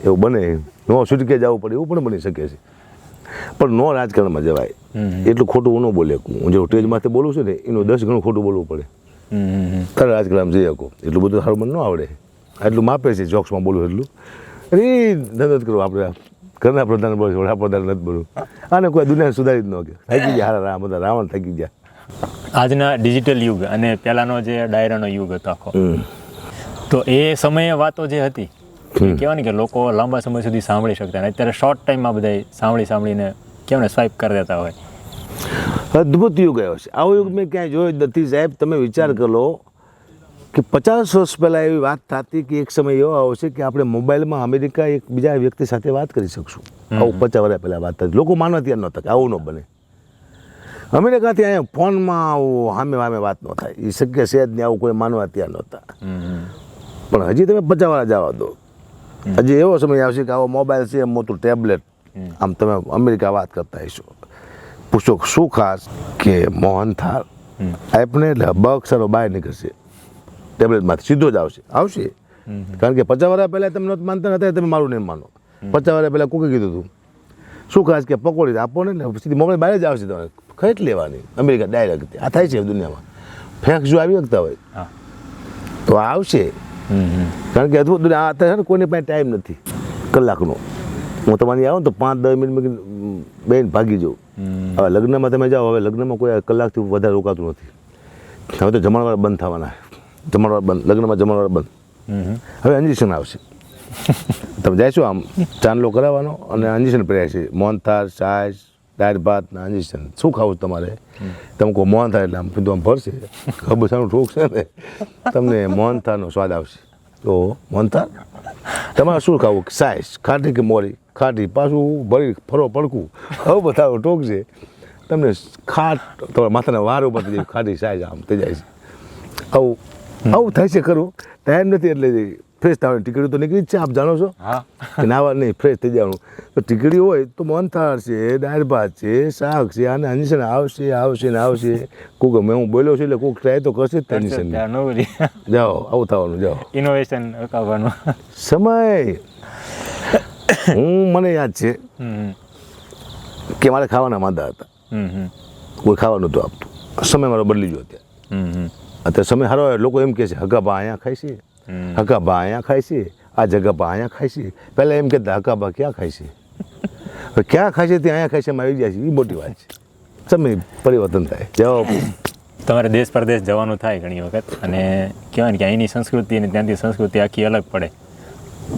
એવું બને, નો છૂટકે જવું પડે એવું પણ બની શકે છે. પણ નો રાજકારણમાં જવાય એટલું ખોટું હું ન બોલે. હું જે સ્ટેજમાંથી બોલું છું ને એનું 10 ગણું ખોટું બોલવું પડે તારે રાજકારણમાં જઈ શકો. એટલું બધું સારું મને ન આવડે, એટલું માપે છે જોક્સમાં બોલું એટલું. અરે ધંધો જ કરો, આપણે ઘરના પ્રધાન બોલું, વડાપ્રધાન નથી બોલું. આને કોઈ દુનિયા સુધારી જ ન કે થાકી ગયા, હારા બધા રાવણ થાકી ગયા. આજના ડિજિટલ યુગ અને પહેલાનો જે ડાયરાનો યુગ હતો આખો, તો એ સમયે વાતો જે હતી કહેવાય ને કે લોકો લાંબા સમય સુધી સાંભળી શકતા, અને અત્યારે શોર્ટ ટાઈમમાં બધા સાંભળીને કેમ ને સ્વાઇપ કરી દેતા હોય. અદ્ભુત યુગ આવ્યો છે. આવો યુગ મેં ક્યાંય જોયો જ નથી સાહેબ. તમે વિચાર કરો કે 50 વર્ષ પહેલાં એવી વાત થતી કે એક સમય એવો આવશે કે આપણે મોબાઈલમાં અમેરિકા એક બીજા વ્યક્તિ સાથે વાત કરી શકશું. આવું 50 વર્ષ પહેલાં વાત થતી. લોકો માનવા તૈયાર નહોતા કે આવું ન બને. અમેરિકાથી અહીંયા ફોનમાં આવું સામે વાત ન થાય, એ શક્ય છે જ નહીં. આવું કોઈ માનવા તૈયાર નહોતા. પણ હજી તમે 50 વર્ષ જવા દો, હજી એવો સમય આવશે કે આવો મોબાઈલ છે, મોટું ટેબ્લેટ, આમ તમે અમેરિકા વાત કરતા હશો. પૂછો શું ખાસ કે મોહનથાળ આપને એટલે અક્ષરો બહાર નીકળશે ટેબ્લેટમાંથી, સીધો જ આવશે. કારણ કે 50 વર્ષ પહેલાં તમે નહોતા માનતા નતા, તમે મારું નહીં માનો. 50 વર્ષ પહેલાં કોકે કીધું હતું શું ખાસ કે પકોડી આપો ને, એટલે સીધી મોબાઈલ બહાર જ આવશે, તમારે ખરીદ લેવાની અમેરિકા ડાયરેક્ટ. આ થાય છે દુનિયામાં. ફેક્સ જો આવી શકતા હોય તો આવશે. કારણ કે અદભુત દુનિયા. અત્યારે કોઈની પાસે ટાઈમ નથી કલાકનો. હું તમારી આવું તો 5-10 મિનિટમાં બેન ભાગી જાઉં. હવે લગ્નમાં તમે જાઓ, હવે લગ્નમાં કોઈ કલાકથી વધારે રોકાતું નથી. હવે તો જમણવાર બંધ થવાના, જમણવાર બંધ, લગ્નમાં જમણવાર બંધ. હવે અંજેશન આવશે. તમે જઈશું આમ ચાંદલો કરાવવાનો અને અંજેશન પર્યા છે, મોહનથાળ, છાશ, દાળ ભાત ને અંજેશન. શું ખાવું તમારે? તમે કહો મોહનથાળ, એટલે આમ કીધું આમ ભરશે, ખબર ઠોક છે ને, તમને મોહનથાળનો સ્વાદ આવશે. તો મોહનથાળ તમારે શું ખાવું? છાશ, ખાટી કે મોરી? ખાટી. પાછું ભરી ફરો પડકું, હવે બધા ટોક છે તમને. ખાટ તમારા માથાના વાર ઉપર થઈ જાય, ખાટી છાશ આમ થઈ જાય છે. આવું થાય છે ખરું. ટાઈમ નથી એટલે ફ્રેશ થવાની ટીકડી તો નીકળી જ છે, આપ જાણો છો કે નાવા નહીં, ફ્રેશ થઈ જવાનું. તો ટીકડી હોય તો મોહનથાળ છે, દાળ ભાત છે, શાક છે, અને અંજેશન આવશે. કોક મેં હું બોલ્યો છું એટલે કોક ટ્રાય તો કરશે જ અંજેશન. જાઓ, આવું થવાનું, જાઓ ઇનોવેશન કરવાનું સમય. મને યાદ છે કે મારે ખાવાના માંદા હતા, કોઈ ખાવા નહોતું આપતું. સમય મારો બદલી ગયો અત્યારે સમય સારો. લોકો એમ કહે છે હકાબા અહીંયા ખાય છે, હકાબા અહીંયા ખાય છે, આ જગાબા અહીંયા ખાય છે. પહેલાં એમ કહેતા હકાબા ક્યાં ખાય છે, ક્યાં ખાય છે તે અહીંયા ખાય છે, એમાં આવી જાય છે. એ મોટી વાત છે. સમય પરિવર્તન થાય. જવાબ તમારે દેશ પરદેશ જવાનું થાય ઘણી વખત, અને કહેવાય ને કે અહીંની સંસ્કૃતિ અને ત્યાંથી સંસ્કૃતિ આખી અલગ પડે,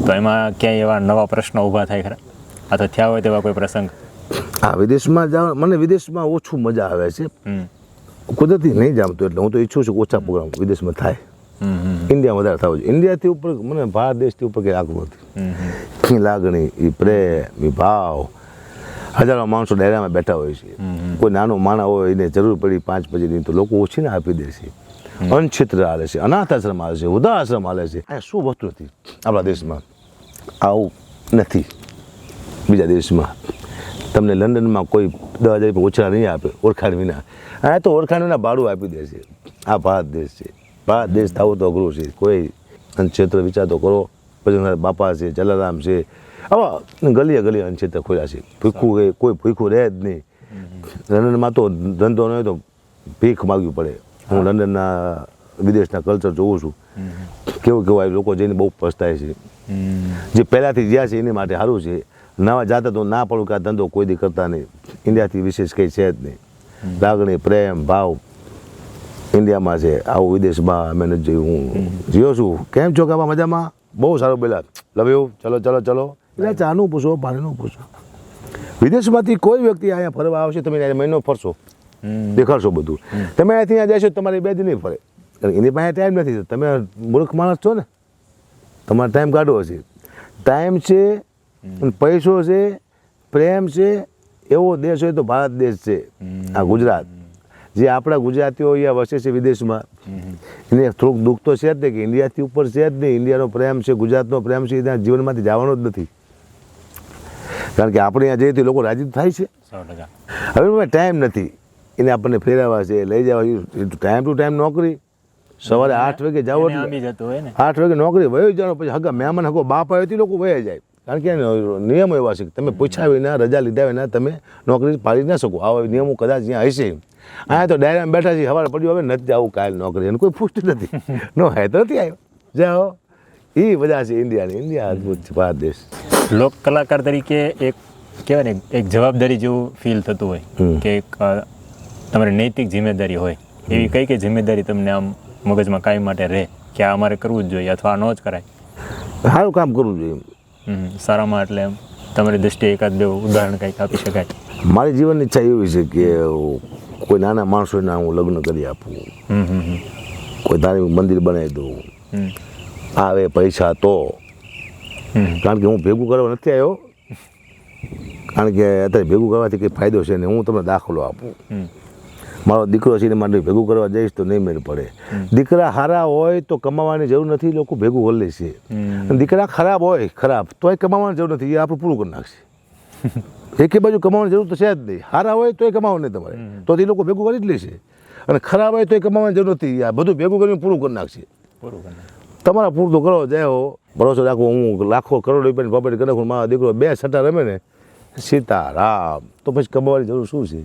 તો એમાં ક્યાંય એવા નવા પ્રશ્નો ઊભા થાય ખરા? આ તો થયા હોય તેવા કોઈ પ્રસંગ? હા, વિદેશમાં જવા મને વિદેશમાં ઓછું મજા આવે છે. કુદરતી નહીં જામતું, એટલે હું તો ઈચ્છું છું કે ઓછા પ્રોગ્રામ વિદેશમાં થાય. ઇન્ડિયામાં વધારે થવું જોઈએ. ઇન્ડિયાથી ઉપર મને ભારત દેશથી ઉપર કંઈ આગળ નથી. એ લાગણી, એ પ્રેમ, એ ભાવ. હજારો માણસો ડાયરામાં બેઠા હોય છે. કોઈ નાનો માણસ હોય એને જરૂર પડી 5 બજેની તો લોકો ઓછીને આપી દે છે. અનક્ષેત્ર હાલે છે, અનાથ આશ્રમ હાલે છે, વૃદ્ધાશ્રમ હાલે છે. અહીંયા શું વસ્તુ નથી આપણા દેશમાં? આવું નથી બીજા દેશમાં. તમને લંડનમાં કોઈ 10,000 રૂપિયા ઓછા નહીં આપે ઓળખાણ વિના. અહીંયા તો ઓળખાણ વિના ભાડું આપી દે છે. આ ભારત દેશ છે. ભારત દેશ થવો તો અઘરું છે. કોઈ અનક્ષેત્ર વિચાર તો કરો. પછી બાપા છે, જલારામ છે, આવા ગલીએ અનક્ષેત્ર ખોલ્યા છે. ભૂખું કોઈ ભૂખું રહે જ નહીં. લંડનમાં તો ધંધો ન હોય તો ભીખ માગવી પડે. હું લંડનના વિદેશના કલ્ચર જોઉં છું, કેવું આવી લોકો જઈને બહુ પસ્તાય છે. જે પહેલાંથી જ્યાં છે એની માટે સારું છે. નવા જાતા તો ના પડું કે આ ધંધો કોઈ દી કરતા નહીં. ઇન્ડિયાથી વિશેષ કંઈ છે જ નહીં. લાગણી, પ્રેમ, ભાવ ઇન્ડિયામાં છે. આવું વિદેશમાં અમે નથી જોયું. હું જીવો છું. કેમ છો કાપા? મજામાં? બહુ સારું બોલ્યા. Love you. ચલો એટલે ચાનું પૂછો, પાણીનું પૂછો. વિદેશમાંથી કોઈ વ્યક્તિ અહીંયા ફરવા આવશે, તમે મહિનો ફરશો, દેખાડશો બધું. તમે અહીંયાથી અહીંયા જશો, તમારી 2 દિન નહીં ફરે. એની પાસે ટાઈમ નથી. તમે મૂર્ખ માણસ છો ને, તમારે ટાઈમ કાઢવો હશે. ટાઈમ છે, પૈસો છે, પ્રેમ છે, એવો દેશ હોય તો ભારત દેશ છે. આ ગુજરાત જે આપણા ગુજરાતીઓ અહીંયા વસે છે વિદેશમાં એને થોડુંક દુઃખ તો છે જ નહીં કે ઇન્ડિયાથી ઉપર છે જ નહીં. ઇન્ડિયાનો પ્રેમ છે, ગુજરાતનો પ્રેમ છે, એના જીવનમાંથી જવાનો જ નથી. કારણ કે આપણે અહીંયા જઈએ તો લોકો રાજી થાય છે. 100%. હવે ટાઈમ નથી એને આપણને ફેરવવા છે, લઈ જવા. ટાઈમ ટુ ટાઈમ નોકરી, સવારે 8 વાગે જાવ એને આંબી જતું હોય ને. 8 વાગે નોકરી વયો જવાનો, પછી હગા મહેમાન હગો બાપ આવ્યો લોકો વયા જાય. કારણ કે નિયમો એવા છે કે તમે પૂછ્યા વિના, રજા લીધા વિના તમે નોકરી પાડી ના શકો. આવા નિયમો કદાચ અહીંયા હશે. અહીંયા તો ડાયરામાં બેઠા છે, સવારે પડ્યું હવે નથી જવું કાલ નોકરી, એને કોઈ પૂછતું નથી. નો હે તો નથી આવ્યો, જાઓ. એ બધા છે ઇન્ડિયાની. ઇન્ડિયા અદભુત છે, ભારત દેશ. લોક કલાકાર તરીકે એક કહેવાય ને એક જવાબદારી જેવું ફીલ થતું હોય કે એક તમારી નૈતિક જિમ્મેદારી હોય. એવી કઈ જિમ્મેદારી તમને આમ મગજમાં કાયમ માટે રહે કે આ અમારે કરવું જ જોઈએ અથવા ન જ કરાય? સારું કામ કરવું જોઈએ. સારામાં એટલે એમ તમારી દૃષ્ટિએ એકાદ બે ઉદાહરણ કંઈક આપી શકાય? મારી જીવનની ઈચ્છા એવી છે કે કોઈ નાના માણસોના હું લગ્ન કરી આપું, કોઈ ધાર્મિક મંદિર બનાવી દઉં. આવે પૈસા તો, કારણ કે હું ભેગું કરવા નથી આવ્યો. કારણ કે અત્યારે ભેગું કરવાથી કંઈ ફાયદો છે ને. હું તમને દાખલો આપું. મારો દીકરો છે એને માટે ભેગું કરવા જઈશ તો નહીં મેળ પડે. દીકરા સારા હોય તો કમાવાની જરૂર નથી, લોકો ભેગું કરી લે છે. દીકરા ખરાબ હોય, ખરાબ તોય કમાવાની જરૂર નથી, એ આપણું પૂરું કરી નાખશે. એકે બાજુ કમાવાની જરૂર તો છે જ નહીં. સારા હોય તોય કમાવાનું નહીં તમારે, તો એ લોકો ભેગું કરી જ લેશે. અને ખરાબ હોય તોય કમાવાની જરૂર નથી, આ બધું ભેગું કરીને પૂરું કરી નાખશે. તમારા પૂરતું કરો, જાય ભરોસો રાખો. હું લાખો કરોડ રૂપિયાની પ્રોપર્ટી કરી નાખું, મારો દીકરો 2 સટ્ટા રમે ને સીતારામ, તો પછી કમાવાની જરૂર શું છે?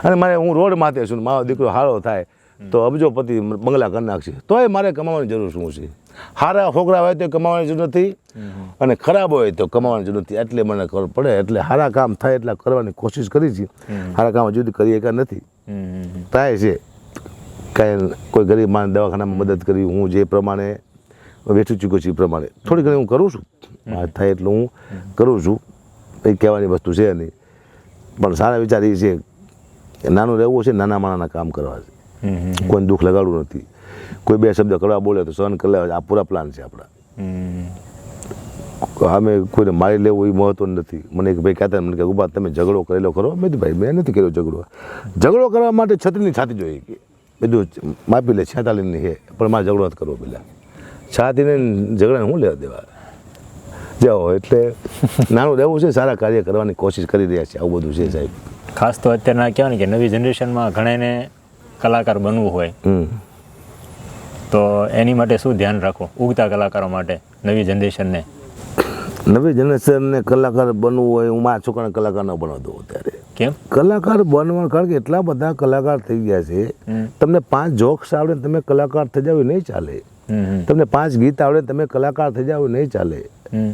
અને મારે હું રોડ માથે છું, મારો દીકરો સારો થાય તો અબજોપતિ બંગલા કરી નાખશે, તોય મારે કમાવાની જરૂર શું છે? સારા છોકરા હોય તો કમાવાની જરૂર નથી, અને ખરાબ હોય તો કમાવાની જરૂર નથી. એટલે મને ખબર પડે, એટલે સારા કામ થાય એટલે કરવાની કોશિશ કરી છે. સારા કામ હજુ સુધી કરીએ કે નથી, થાય છે. કાંઈ કોઈ ગરીબ માણસ દવાખાનામાં મદદ કરી, હું જે પ્રમાણે વેઠું ચૂક્યો છું એ પ્રમાણે થોડી ઘણી હું કરું છું. થાય એટલું હું કરું છું. કંઈ કહેવાની વસ્તુ છે નહીં, પણ સારા વિચાર એ છે કે નાનું રહેવું છે, નાના માણાના કામ કરવા છે. કોઈને દુઃખ લગાડવું નથી. કોઈ 2 શબ્દ કરવા બોલે તો સહન કરી લેવા. આ પૂરા પ્લાન છે આપણા. અમે કોઈને મારી લેવું એ મહત્વ નથી. મને એક ભાઈ કહેતા, મને કે ઉભા તમે ઝઘડો કરેલો ખરો? મેં કીધું ભાઈ મેં નથી કર્યો ઝઘડો. ઝઘડો કરવા માટે 36ની છાતી જોઈએ કે બધું માપી લે, 46ની છે, પણ મારે ઝઘડો જ કરવો પેલા. છાતીને ઝઘડાને શું લેવા દેવા? જાઓ. એટલે નાનું રહેવું છે, સારા કાર્ય કરવાની કોશિશ કરી રહ્યા છે. આવું બધું છે સાહેબ. ખાસ તો અત્યારના કહેવાય ને કે નવી જનરેશનમાં ઘણાને કલાકાર બનવું હોય, તો એની માટે શું ધ્યાન રાખો ઉગતા કલાકારો માટે, નવી જનરેશનને? નવી જનરેશનને કલાકાર બનવું હોય, હું મારા છોકરાને કલાકાર ન બનાવી દઉં અત્યારે. કેમ? કલાકાર બનવાનું કારણ કે એટલા બધા કલાકાર થઈ ગયા છે. તમને 5 જોક્સ આવડે તમે કલાકાર થઈ જાવ નહીં ચાલે. તમને 5 ગીત આવડે તમે કલાકાર થઈ જાવ નહીં ચાલે.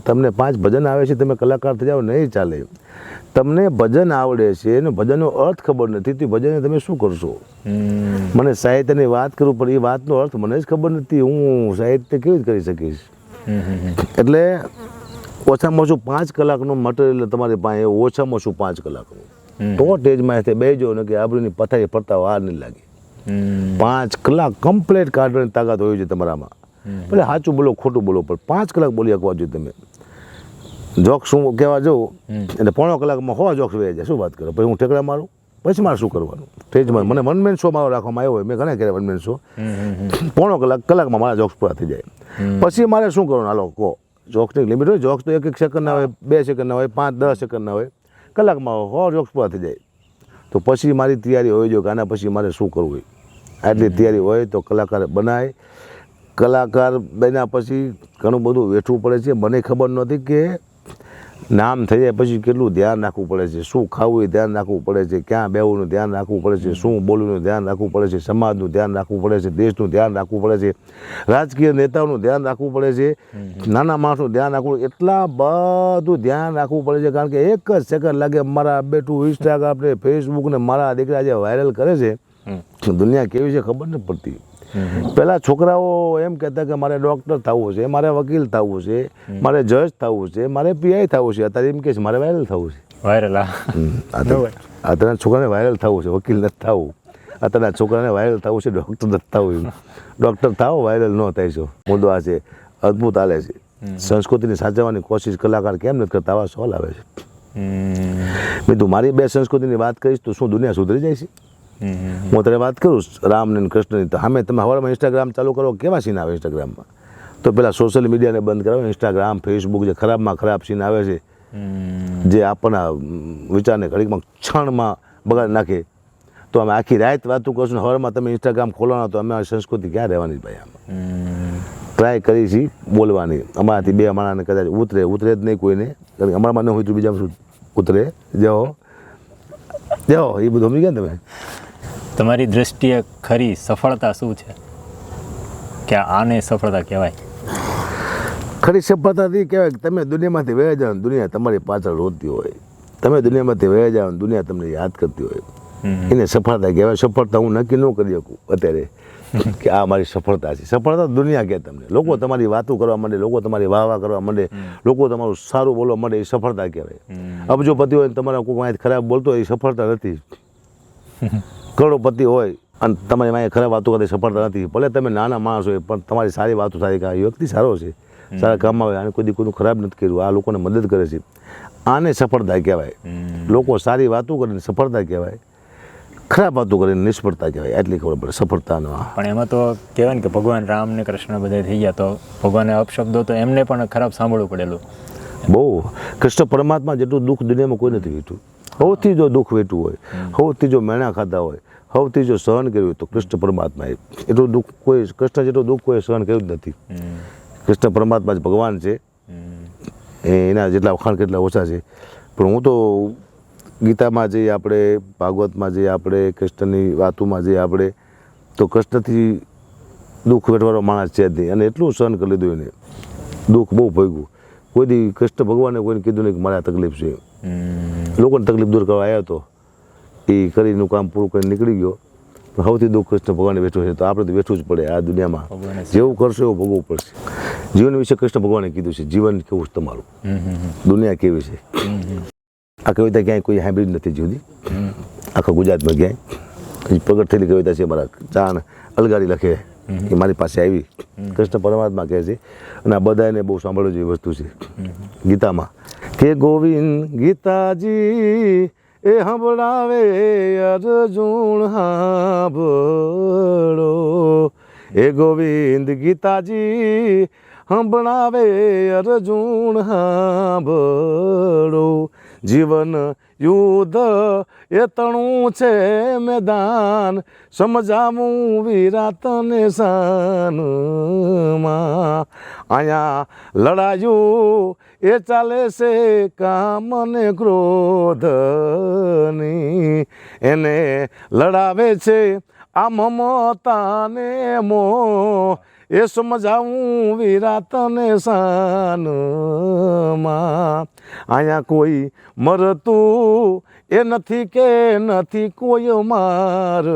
તમને 5 ભજન આવે છે તમે કલાકાર થઈ જાવ નહીં ચાલે. તમને ભજન આવડે છે અને ભજનનો અર્થ ખબર નથી, તો ભજન તમે શું કરશો? મને સાહિત્યની વાત કરું પણ એ વાતનો અર્થ મને જ ખબર નથી, હું સાહિત્ય કેવી રીતે કરી શકીશ? એટલે ઓછામાં ઓછું 5 કલાકનું મટીરિયલ તમારી પાસે, ઓછામાં ઓછું 5 કલાકનું, તો સ્ટેજમાં બેસજો ને કે આબરૂની પથારી પડતા વાર નહીં લાગે. 5 કલાક કમ્પ્લીટ કાઢવાની તાકાત હોય છે તમારામાં. ભલે સાચું બોલો ખોટું બોલો, પણ 5 કલાક બોલી શકવા જોઈએ તમે. જોક્સ હું કહેવા જાઉં એટલે 1.5 કલાકમાં 100 જોક્સ વહી જાય. શું વાત કરો? પછી હું ઠેકડા મારું, પછી મારે શું કરવાનું? સ્ટેજમાં મને 1 મેન શો મારો રાખવામાં આવ્યો હોય, મેં ઘણા કર્યા 1 મેન શો. 1.5 કલાકમાં મારા જોક્સ પૂરા થઈ જાય. પછી મારે શું કરવાનું? હાલો કહો. જોક્સની લિમિટ હોય. જોક્સ તો 1 સેકન્ડના હોય, 2 સેકન્ડના હોય, 5-10 સેકન્ડના હોય. કલાકમાં 100 જોક્સ પૂરા થઈ જાય. તો પછી મારી તૈયારી હોય જો કે આના પછી મારે શું કરવું હોય. આટલી તૈયારી હોય તો કલાકાર બનાય. કલાકાર બન્યા પછી ઘણું બધું વેઠવું પડે છે. મને ખબર નહોતી કે નામ થઈ જાય પછી કેટલું ધ્યાન રાખવું પડે છે. શું ખાવું એ ધ્યાન રાખવું પડે છે, ક્યાં બેહવું ધ્યાન રાખવું પડે છે, શું બોલવું ધ્યાન રાખવું પડે છે, સમાજનું ધ્યાન રાખવું પડે છે, દેશનું ધ્યાન રાખવું પડે છે, રાજકીય નેતાઓનું ધ્યાન રાખવું પડે છે, નાના માણસનું ધ્યાન રાખવું. એટલા બધું ધ્યાન રાખવું પડે છે. કારણ કે 1 જ સેકન્ડ લાગે મારા બેઠું ઇન્સ્ટાગ્રામ ને ફેસબુક ને મારા દીકરા જે વાયરલ કરે છે, દુનિયા કેવી છે ખબર નથી પડતી. પહેલાં છોકરાઓ એમ કહેતા કે મારે ડૉક્ટર થવું છે, મારે વકીલ થવું છે, મારે જજ થવું છે, મારે પીઆઈ થવું છે. અત્યારે એમ કહે છે મારે વાયરલ થવું છે. વાયરલ? અત્યારના છોકરાને વાયરલ થવું છે, વકીલ નથી થવું. અત્યારના છોકરાને વાયરલ થવું છે, ડૉક્ટર નથી થવું. ડૉક્ટર થાવ, વાયરલ ન થાય છો. મુદ્દો આ છે. અદ્ભુત હાલે છે. સંસ્કૃતિને સાચવવાની કોશિશ કલાકાર કેમ નથી કરતા? આવા સવાલ આવે છે. મેં તું મારી 2 સંસ્કૃતિની વાત કરીશ તો શું દુનિયા સુધરી જાય છે? હું અત્યારે વાત કરું રામને અને કૃષ્ણની, તો સામે તમે હવારમાં ઇન્સ્ટાગ્રામ ચાલુ કરો, કેવા સીન આવે ઇન્સ્ટાગ્રામમાં? તો પેલા સોશિયલ મીડિયાને બંધ કરાવો, ઇન્સ્ટાગ્રામ ફેસબુક જે ખરાબમાં ખરાબ સીન આવે છે, જે આપણના વિચારને ઘડીકમાં ક્ષણમાં બગાડી નાખે, તો અમે આખી રાત વાતું કરશું, હવારમાં તમે ઇન્સ્ટાગ્રામ ખોલવાના, તો અમે સંસ્કૃતિ ક્યાં રહેવાની ભાઈ? આમાં ટ્રાય કરી છીએ બોલવાની, અમારાથી બે માણસને કદાચ ઉતરે જ નહીં કોઈને, કારણ કે અમારામાં ન હોય તો બીજામાં શું ઉતરે? જાઓ એ બધું સમજી ગયા તમે? તમારી દ્રષ્ટિએ ખરી સફળતા શું છે, કે આને સફળતા કહેવાય? ખરી સફળતાથી કહેવાય કે તમે દુનિયામાંથી વહી જાઓ, દુનિયા તમારી પાછળ રોતી હોય, તમે દુનિયામાંથી વહી જાઓ, દુનિયા તમને યાદ કરતી હોય, એને સફળતા કહેવાય. સફળતા હું નક્કી ન કરી શકું અત્યારે કે આ મારી સફળતા છે. સફળતા દુનિયા કહે તમને, લોકો તમારી વાતો કરવા માંડે, લોકો તમારી વાહ કરવા માંડે, લોકો તમારું સારું બોલવા માંડે, એ સફળતા કહેવાય. અબજોપતિ હોય તમારા કોઈ માહિતી ખરાબ બોલતો હોય, એ સફળતા નથી. કરોડપતિ હોય અને તમારી માહિતી ખરાબ વાતો કરતી, સફળતા નથી. ભલે તમે નાના માણસ હોય પણ તમારી સારી વાતો સારી કે આ વ્યક્તિ સારો છે, સારા કામમાં આવે, આને કોઈ કોઈનું ખરાબ નથી કર્યું, આ લોકોને મદદ કરે છે, આને સફળતા કહેવાય. લોકો સારી વાતો કરીને સફળતા કહેવાય, ખરાબ વાતો કરીને નિષ્ફળતા કહેવાય. એટલી ખબર પડે સફળતાનો. પણ એમાં તો કહેવાય ને કે ભગવાન રામ ને કૃષ્ણ બધા થઈ ગયા, તો ભગવાને અપશબ્દો તો એમને પણ ખરાબ સાંભળવું પડેલું બહુ. કૃષ્ણ પરમાત્મા જેટલું દુઃખ દુનિયામાં કોઈ નથી વેઠું. સૌથી જો દુઃખ વેઠવું હોય, સૌથી જો મેણા ખાતા હોય, સૌથી જો સહન કર્યું હોય, તો કૃષ્ણ પરમાત્માએ એટલું દુઃખ કોઈ, કૃષ્ણ જેટલું દુઃખ કોઈ સહન કર્યું જ નથી. કૃષ્ણ પરમાત્મા જ ભગવાન છે, એના જેટલા વખાણ કેટલા ઓછા છે. પણ હું તો ગીતામાં જઈએ આપણે, ભાગવતમાં જઈએ આપણે, કૃષ્ણની વાતોમાં જઈએ આપણે, તો કૃષ્ણથી દુઃખ વેઠવાનો માણસ છે જ નહીં. અને એટલું સહન કરી લીધું એને, દુઃખ બહુ ભોગ્યું. કોઈ દી કૃષ્ણ ભગવાને કોઈને કીધું નહીં કે મારે આ તકલીફ છે. લોકોને તકલીફ દૂર કરવા આવ્યો હતો, એ કરીનું કામ પૂરું કરીને નીકળી ગયો. પણ સૌથી દુઃખ કૃષ્ણ ભગવાને વેઠવું છે, તો આપણે તો વેઠવું જ પડે આ દુનિયામાં. જેવું કરશો એવું ભોગવવું પડશે. જીવન વિશે કૃષ્ણ ભગવાને કીધું છે, જીવન કેવું છે તમારું, દુનિયા કેવી છે. આ કવિતા ક્યાંય કોઈ સાંભળી નથી જુદી, આખા ગુજરાતમાં ક્યાંય પ્રગટ થયેલી કવિતા છે. મારા ચાણ અલગારી લખે, એ મારી પાસે આવી, કૃષ્ણ પરમાત્મા કહે છે. અને આ બધાને બહુ સાંભળવું જેવી વસ્તુ છે ગીતામાં, કે ગોવિંદ ગીતાજી એ સંભળાવે અર્જુન સાંભળો, એ ગોવિંદ ગીતાજી સંભળાવે અર્જુન સાંભળો, જીવન યુદ્ધ એ તણું છે મેદાન, સમજાવું વિરાતને શાનમાં, અહીંયા લડાયું એ ચાલે છે કામ ને ક્રોધની, એને લડાવે છે આ મમતા ને મોહ, એ સમજાવું વિરાતને શાનમાં, અહીંયા કોઈ મરતું એ નથી કે નથી કોઈ મારતું,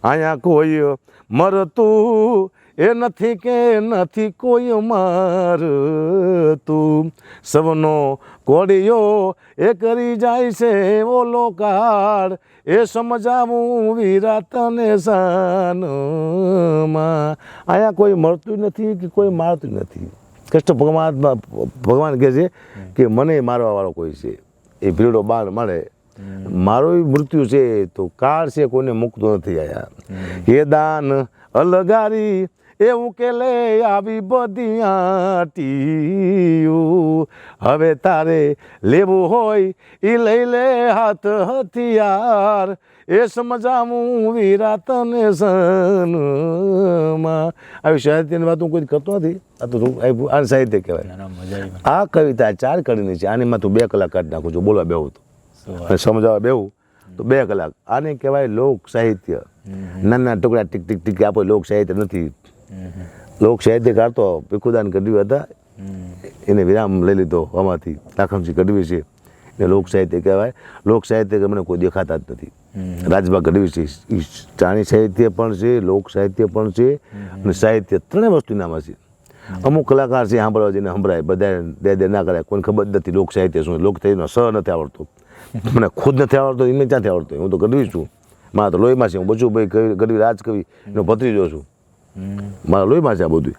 અહીંયા કોઈ મરતું એ નથી કે નથી કોઈ મારતું, સવનો કોડિયો એ કરી જાય છે ઓલો કાળ, એ સમજાવું વિરાતને શાનમાં, અહીંયા કોઈ મળતું નથી કે કોઈ મારતું નથી. કૃષ્ણ ભગવાન કહે છે કે મને મારવાવાળો કોઈ છે, એ ભીડો બાણ મળે, મારો મૃત્યુ છે તો કાળ છે, કોઈને મૂકતો નથી. આયા એ દાન અલગારી એ ઉકેલે આવી બધી આટીયું, હવે તારે લેવું હોય એ લઈ લે હાથ હથિયાર, એ સમજાવું વિરાતને શાનમાં. આવી સાહિત્યની વાત હું કોઈ કરતો નથી, આ તો આ સાહિત્ય કહેવાય. આ કવિતા 4 કડીની છે, આનીમાં તું 2 કલાક કાઢી નાખું છું બોલવા બેહું તો, અને સમજાવવા બેહું તો 2 કલાક. આને કહેવાય લોક સાહિત્ય. નાના ટુકડા ટીક ટીક ટીક આપો, લોક સાહિત્ય નથી. લોક સાહિત્યકાર તો ભીખુદાન ગઢવી હતા, એને વિરામ લઈ લીધો આમાંથી, લાખનસિંહ ગઢવી છે, એને લોક સાહિત્ય કહેવાય. લોક સાહિત્ય મને કોઈ દેખાતા જ નથી. રાજભા ગઢવી છે, એ ચાણી સાહિત્ય પણ છે, લોક સાહિત્ય પણ છે, અને સાહિત્ય ત્રણેય વસ્તુ નામાં છે. અમુક કલાકાર છે સાંભળવા જઈને સંભળાય, બધા દે ના કરાય, કોઈને ખબર જ નથી લોક સાહિત્ય શું. લોક સાહિત્યનો સ નથી આવડતો, મને ખુદ નથી આવડતો, એમને ક્યાંથી આવડતો? હું તો ગઢવી છું, મારા તો લોહીમાં છે. હું બચુભાઈ ગઢવી રાજકવિ એનો ભત્રીજો છું, મારા લોહીમાં છે આ બધું.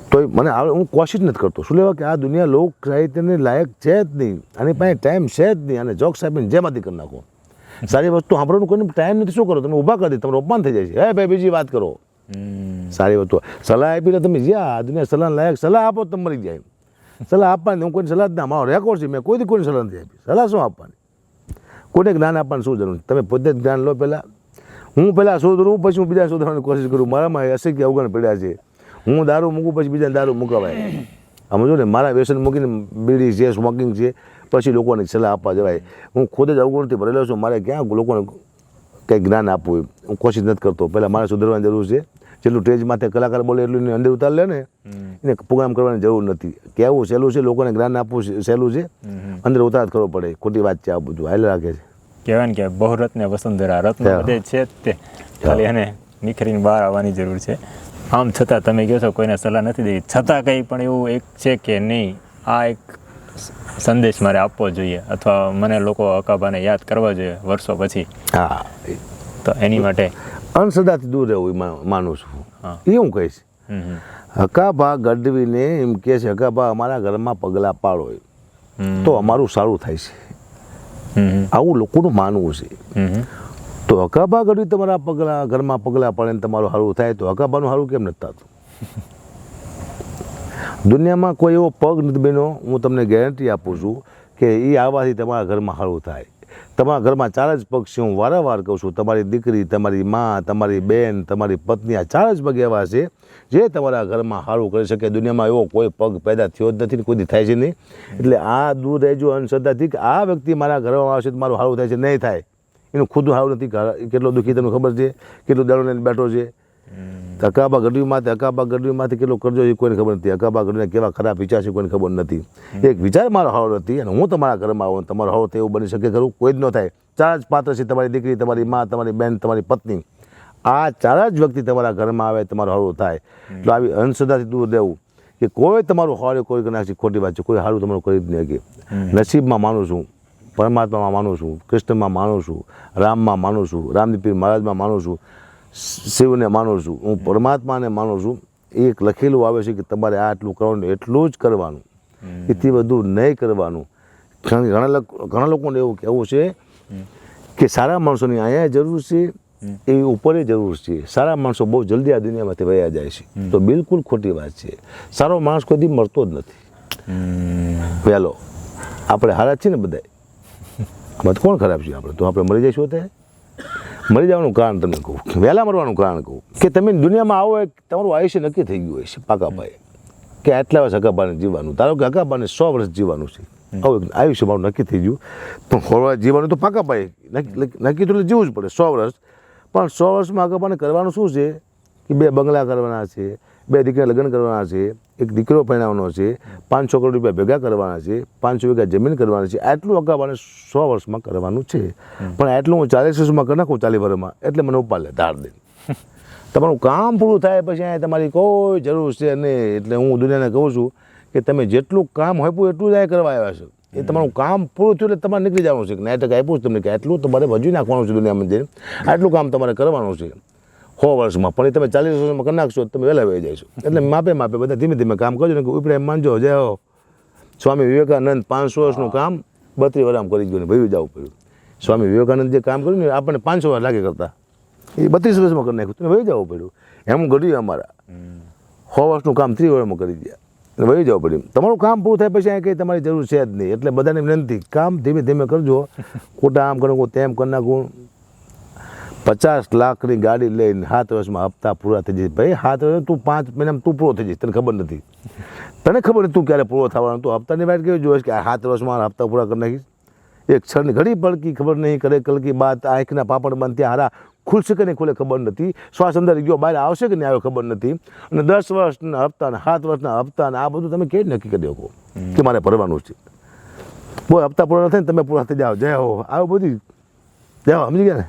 તો મને હું કોશિશ નથી કરતો. શું લેવા કે આ દુનિયા લોક સાહિત્યની લાયક છે જ નહીં, આની પાસે ટાઈમ છે જ નહીં, અને જોક્સ આપીને જેમાંથી કરી નાખો. સારી વસ્તુ સાંભળવાનું કોઈને ટાઈમ નથી. શું કરો તમે? ઊભા કરી દે, તમારું અપમાન થઈ જાય છે. હે ભાઈ બીજી વાત કરો. સારી વસ્તુ સલાહ આપી એટલે તમે જ્યાં દુનિયા સલાહ લાયક સલાહ આપો તમે મરી જાય. સલાહ આપવાની હું કોઈને સલાહ જ ના, મારો રેકોર્ડ છે, મેં કોઈથી કોઈને સલાહ નથી આપી. સલાહ શું આપવાની? કોઈને જ્ઞાન આપવાની શું જરૂર? તમે પોતે જ જ્ઞાન લો. પહેલાં હું સુધરું, પછી હું બીજા સુધરવાની કોશિશ કરું. મારામાં અશક્ય અવગણ પડ્યા છે. હું દારૂ મૂકું પછી બીજા દારૂ મૂકવાય. સમજો ને, મારા વ્યસન મૂકીને બીડી છે, સ્મોકિંગ છે, પછી લોકોને સલાહ આપવા જવાય. હું ખુદ જ અવગુણથી ભરેલો છું. મારે ક્યાં લોકોને કંઈ જ્ઞાન આપવું હું કોશિશ નથી કરતો. પહેલાં મારે સુધરવાની જરૂર છે. જેટલું સ્ટેજ માથે કલાકાર બોલે એટલું એને અંદર ઉતાર લે ને, એને પ્રોગ્રામ કરવાની જરૂર નથી. કહેવું સહેલું છે, લોકોને જ્ઞાન આપવું સહેલું છે, અંદર ઉતાર કરવો પડે. ખોટી વાત છે આ બધું હાલે રાખે છે. કહેવાય ને કે બહુરત્ન વસુંધરા, રત્ન બધે છે જ તે, ખાલી એને નિખરીને બહાર આવવાની જરૂર છે. આમ છતાં તમે કહો છો કોઈને સલાહ નથી દેવી, છતાં કંઈ પણ એવું એક છે કે નહીં આ એક સંદેશ મારે આપવો જોઈએ અથવા મને લોકો હકાભાને યાદ કરવા જોઈએ વર્ષો પછી, હા, તો એની માટે અંધશ્રદ્ધાથી દૂર રહેવું માનું છું. એ હું કહીશ. હકાભા ગઢવીને એમ કહે છે, હકાભા અમારા ઘરમાં પગલાં પાડો તો અમારું સારું થાય છે. આવું લોકોનું માનવું છે. તો હકાભા ગઢવી તમારા ઘરમાં પગલાં પાડે ને તમારું સારું થાય, તો હકાભાનું સારું કેમ નથી થતું? દુનિયામાં કોઈ એવો પગ નથી બન્યો, હું તમને ગેરંટી આપું છું કે એ આવવાથી તમારા ઘરમાં સારું થાય. તમારા ઘરમાં 4 જ પગ છે. હું વારંવાર કહું છું, તમારી દીકરી, તમારી મા, તમારી બેન, તમારી પત્ની, આ 4 જ પગ એવા છે જે તમારા ઘરમાં સારું કરી શકે. દુનિયામાં એવો કોઈ પગ પેદા થયો જ નથી, કોઈ થાય છે નહીં. એટલે આ દૂર રહેજો અંધશ્રદ્ધાથી કે આ વ્યક્તિ મારા ઘરમાં આવશે તો મારું સારું થાય છે. નહીં થાય. એનું ખુદ સારું નથી. કેટલો દુઃખી તમને ખબર છે, કેટલું દાડો લઈને બેઠો છે. હકાભા ગઢવીમાંથી કેટલો કરજો એ કોઈને ખબર નથી. હકાભા ગઢવીને કેવા ખરાબ વિચાર છે કોઈને ખબર નથી. એક વિચાર મારો સારો નથી અને હું તમારા ઘરમાં આવું, તમારો સારો થાય એવું બની શકે ખરું? કોઈ જ ન થાય. 4 જ પાત્ર છે, તમારી દીકરી, તમારી મા, તમારી બેન, તમારી પત્ની. આ 4 જ વ્યક્તિ તમારા ઘરમાં આવે તમારું સારું થાય. તો આવી અંધશ્રદ્ધાથી દૂર રહેવું કે કોઈ તમારું સારું કોઈ નાખી, ખોટી વાત છે. કોઈ સારું તમારું કરી જ નહીં શકે. નસીબમાં માનું છું, પરમાત્મામાં માનું છું, કૃષ્ણમાં માનું છું, રામમાં માનું છું, રામજી પીર મહારાજમાં માનું છું, શિવને માનું છું, હું પરમાત્માને માનું છું. એક લખેલું આવે છે કે તમારે આટલું કરવાનું, એટલું જ કરવાનું, એથી વધુ નહીં કરવાનું. ઘણા લોકોને એવું કહેવું છે કે સારા માણસોની અહીંયા જરૂર છે, એ ઉપર જરૂર છે. સારા માણસો બહુ જલ્દી આ દુનિયામાંથી વયા જાય છે. તો બિલકુલ ખોટી વાત છે. સારો માણસ કોઈ દી મળતો જ નથી. પહેલો આપણે હારા છીએ ને બધા, આમાં કોણ ખરાબ છે? આપણે તો આપણે મરી જઈશું. અત્યારે મરી જવાનું કારણ તમને કહું, વહેલા મરવાનું કારણ કહું કે તમે દુનિયામાં આવો તમારું આયુષ્ય નક્કી થઈ ગયું હોય છે પાકાભાઈ કે આટલા વર્ષ હકાભાને જીવવાનું. ધારો કે હકાભાને 100 વર્ષ જીવવાનું છે, આવું આયુષ્ય મારું નક્કી થઈ ગયું. પણ 100 વર્ષ જીવવાનું તો પાકાભાઈ નક્કી તો જીવવું જ પડે 100 વર્ષ. પણ 100 વર્ષમાં હકાભાને કરવાનું શું છે કે 2 બંગલા કરવાના છે, 2 દીકરા લગ્ન કરવાના છે, 1 દીકરો પરણાવવાનો છે, 500 કરોડ રૂપિયા ભેગા કરવાના છે, 500 વીઘા જમીન કરવાની છે. આટલું હકાભાને 100 વર્ષમાં કરવાનું છે. પણ આટલું હું 40 વર્ષમાં કરી નાખું, 40 વર્ષમાં, એટલે મને ઉપાડ લે ધાર દે. તમારું કામ પૂરું થાય પછી અહીંયા તમારી કોઈ જરૂર છે નહીં. એટલે હું દુનિયાને કહું છું કે તમે જેટલું કામ આપ્યું એટલું જ અહીંયા કરવા આવ્યા છો. એ તમારું કામ પૂરું થયું એટલે તમારે નીકળી જવાનું છે. નાટક આપ્યું છે તમને કે આટલું તમારે ભજવી નાખવાનું છે દુનિયામાં જઈને, આટલું કામ તમારે કરવાનું છે 100 વર્ષમાં. પણ એ તમે 40 વર્ષમાં કરી નાખશો તમે વહેલા વહી જઈશો. એટલે માપે બધા ધીમે ધીમે કામ કરજો ને કે ઉપરે એમ માનજો જય હો સ્વામી વિવેકાનંદ 500 વર્ષનું કામ 32 વર્ષમાં કરી ગયું ને ભયું જવું પડ્યું. સ્વામી વિવેકાનંદ જે કામ કર્યું ને આપણને 500 વર્ષ લાગે કરતા, એ 32 વર્ષમાં કરી નાખ્યું, તમે વહી જવું પડ્યું. એમ ઘડ્યું અમારા 100 વર્ષનું કામ 30 વર્ષમાં કરી ગયા, વહી જવું પડ્યું. તમારું કામ પૂરું થાય પછી કંઈ તમારી જરૂર છે જ નહીં. એટલે બધાને વિનંતી, કામ ધીમે ધીમે કરજો. ખોટા આમ કરો તેમ કરી નાખું. 50 લાખની ગાડી લઈને 7 વર્ષમાં હપ્તા પૂરા થઈ જાય. ભાઈ 7 વર્ષ તું 5 મહિનામાં તું પૂરો થઈ જઈશ, તને ખબર નથી. તને ખબર નથી તું ક્યારે પૂરો થવાનો. તું હપ્તાની વાત કેવી જોઈશ કે 7 વર્ષમાં હપ્તા પૂરા કરી નાખીશ. એક ક્ષણની ઘડી પડકી ખબર નહીં, કરે કલકી બાત, આંખના પાપડ બંધ ત્યાં હારા ખુલશે કે નહીં ખુલે ખબર નથી. શ્વાસ અંદર ગયો બહાર આવશે કે નહીં આવ્યો ખબર નથી. અને 10 વર્ષના હપ્તા ને 7 વર્ષના હપ્તા ને આ બધું તમે કેવી નક્કી કરી શકો કે મારે ભરવાનું છે? બહુ હપ્તા પૂરા થાય ને તમે પૂરા થઈ જાઓ, જય હો આવું બધું જાઓ. સમજી ગયા ને?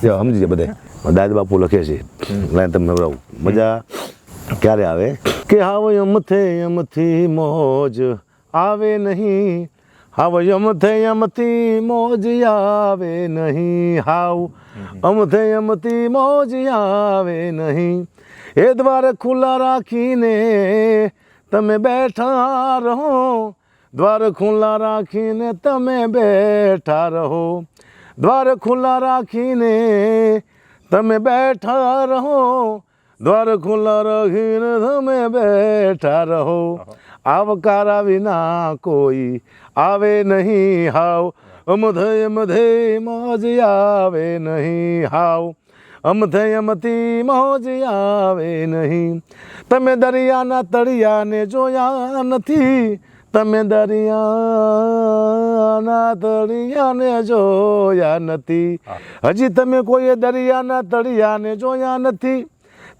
જાઓ સમજી ગયા બધા. દાદ બાપુ લખે છે, તમને નવરાવું મજા ક્યારે આવે કે હાવ યમથી મોજ આવે નહીં, હાવ યમથી મોજ આવે નહીં, હાવ યમથી મોજ આવે નહીં. એ દ્વાર ખુલ્લા રાખીને તમે બેઠા રહો, દ્વાર ખુલ્લા રાખીને તમે બેઠા રહો. દ્વાર ખુલ્લા રાખીને તમે બેઠા રહો, દ્વાર ખુલ્લા રાખીને તમે બેઠા રહો, આવકારા વિના કોઈ આવે નહીં હાવ, અમધે મોજ આવે નહીં હાવ, અમથી મોજ આવે નહીં. તમે દરિયાના તળિયાને જોયા નથી, તમે દરિયાના તળિયાને જોયા નથી, હજી તમે કોઈએ દરિયાના તળિયાને જોયા નથી,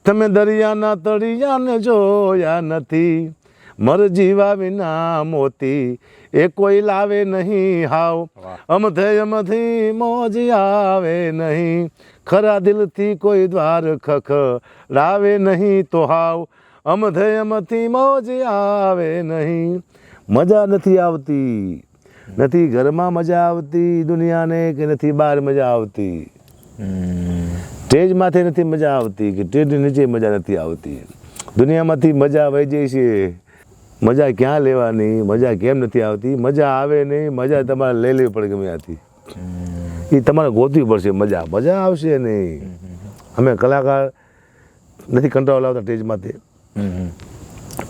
તમે દરિયાના તળિયાને જોયા નથી. મરજીવા વિના મોતી એ કોઈ લાવે નહીં હાવ, અમથી મોજ આવે નહીં, ખરા દિલથી કોઈ દ્વાર ખખડાવે નહીં તો હાવ, અમથી મોજ આવે નહીં. મજા નથી આવતી, નથી ઘરમાં મજા આવતી દુનિયાને, કે નથી બહાર મજા આવતી, સ્ટેજ માથે નથી મજા આવતી, કે સ્ટેજની નીચે મજા નથી આવતી. દુનિયામાંથી મજા વહી જાય છે, મજા ક્યાં લેવાની, મજા કેમ નથી આવતી? મજા આવે નહીં, મજા તમારે લઈ લેવી પડે ગમે ત્યાંથી, એ તમારે ગોતવી પડશે. મજા આવશે નહીં. અમે કલાકાર નથી કંટાળો લાવતા સ્ટેજમાંથી,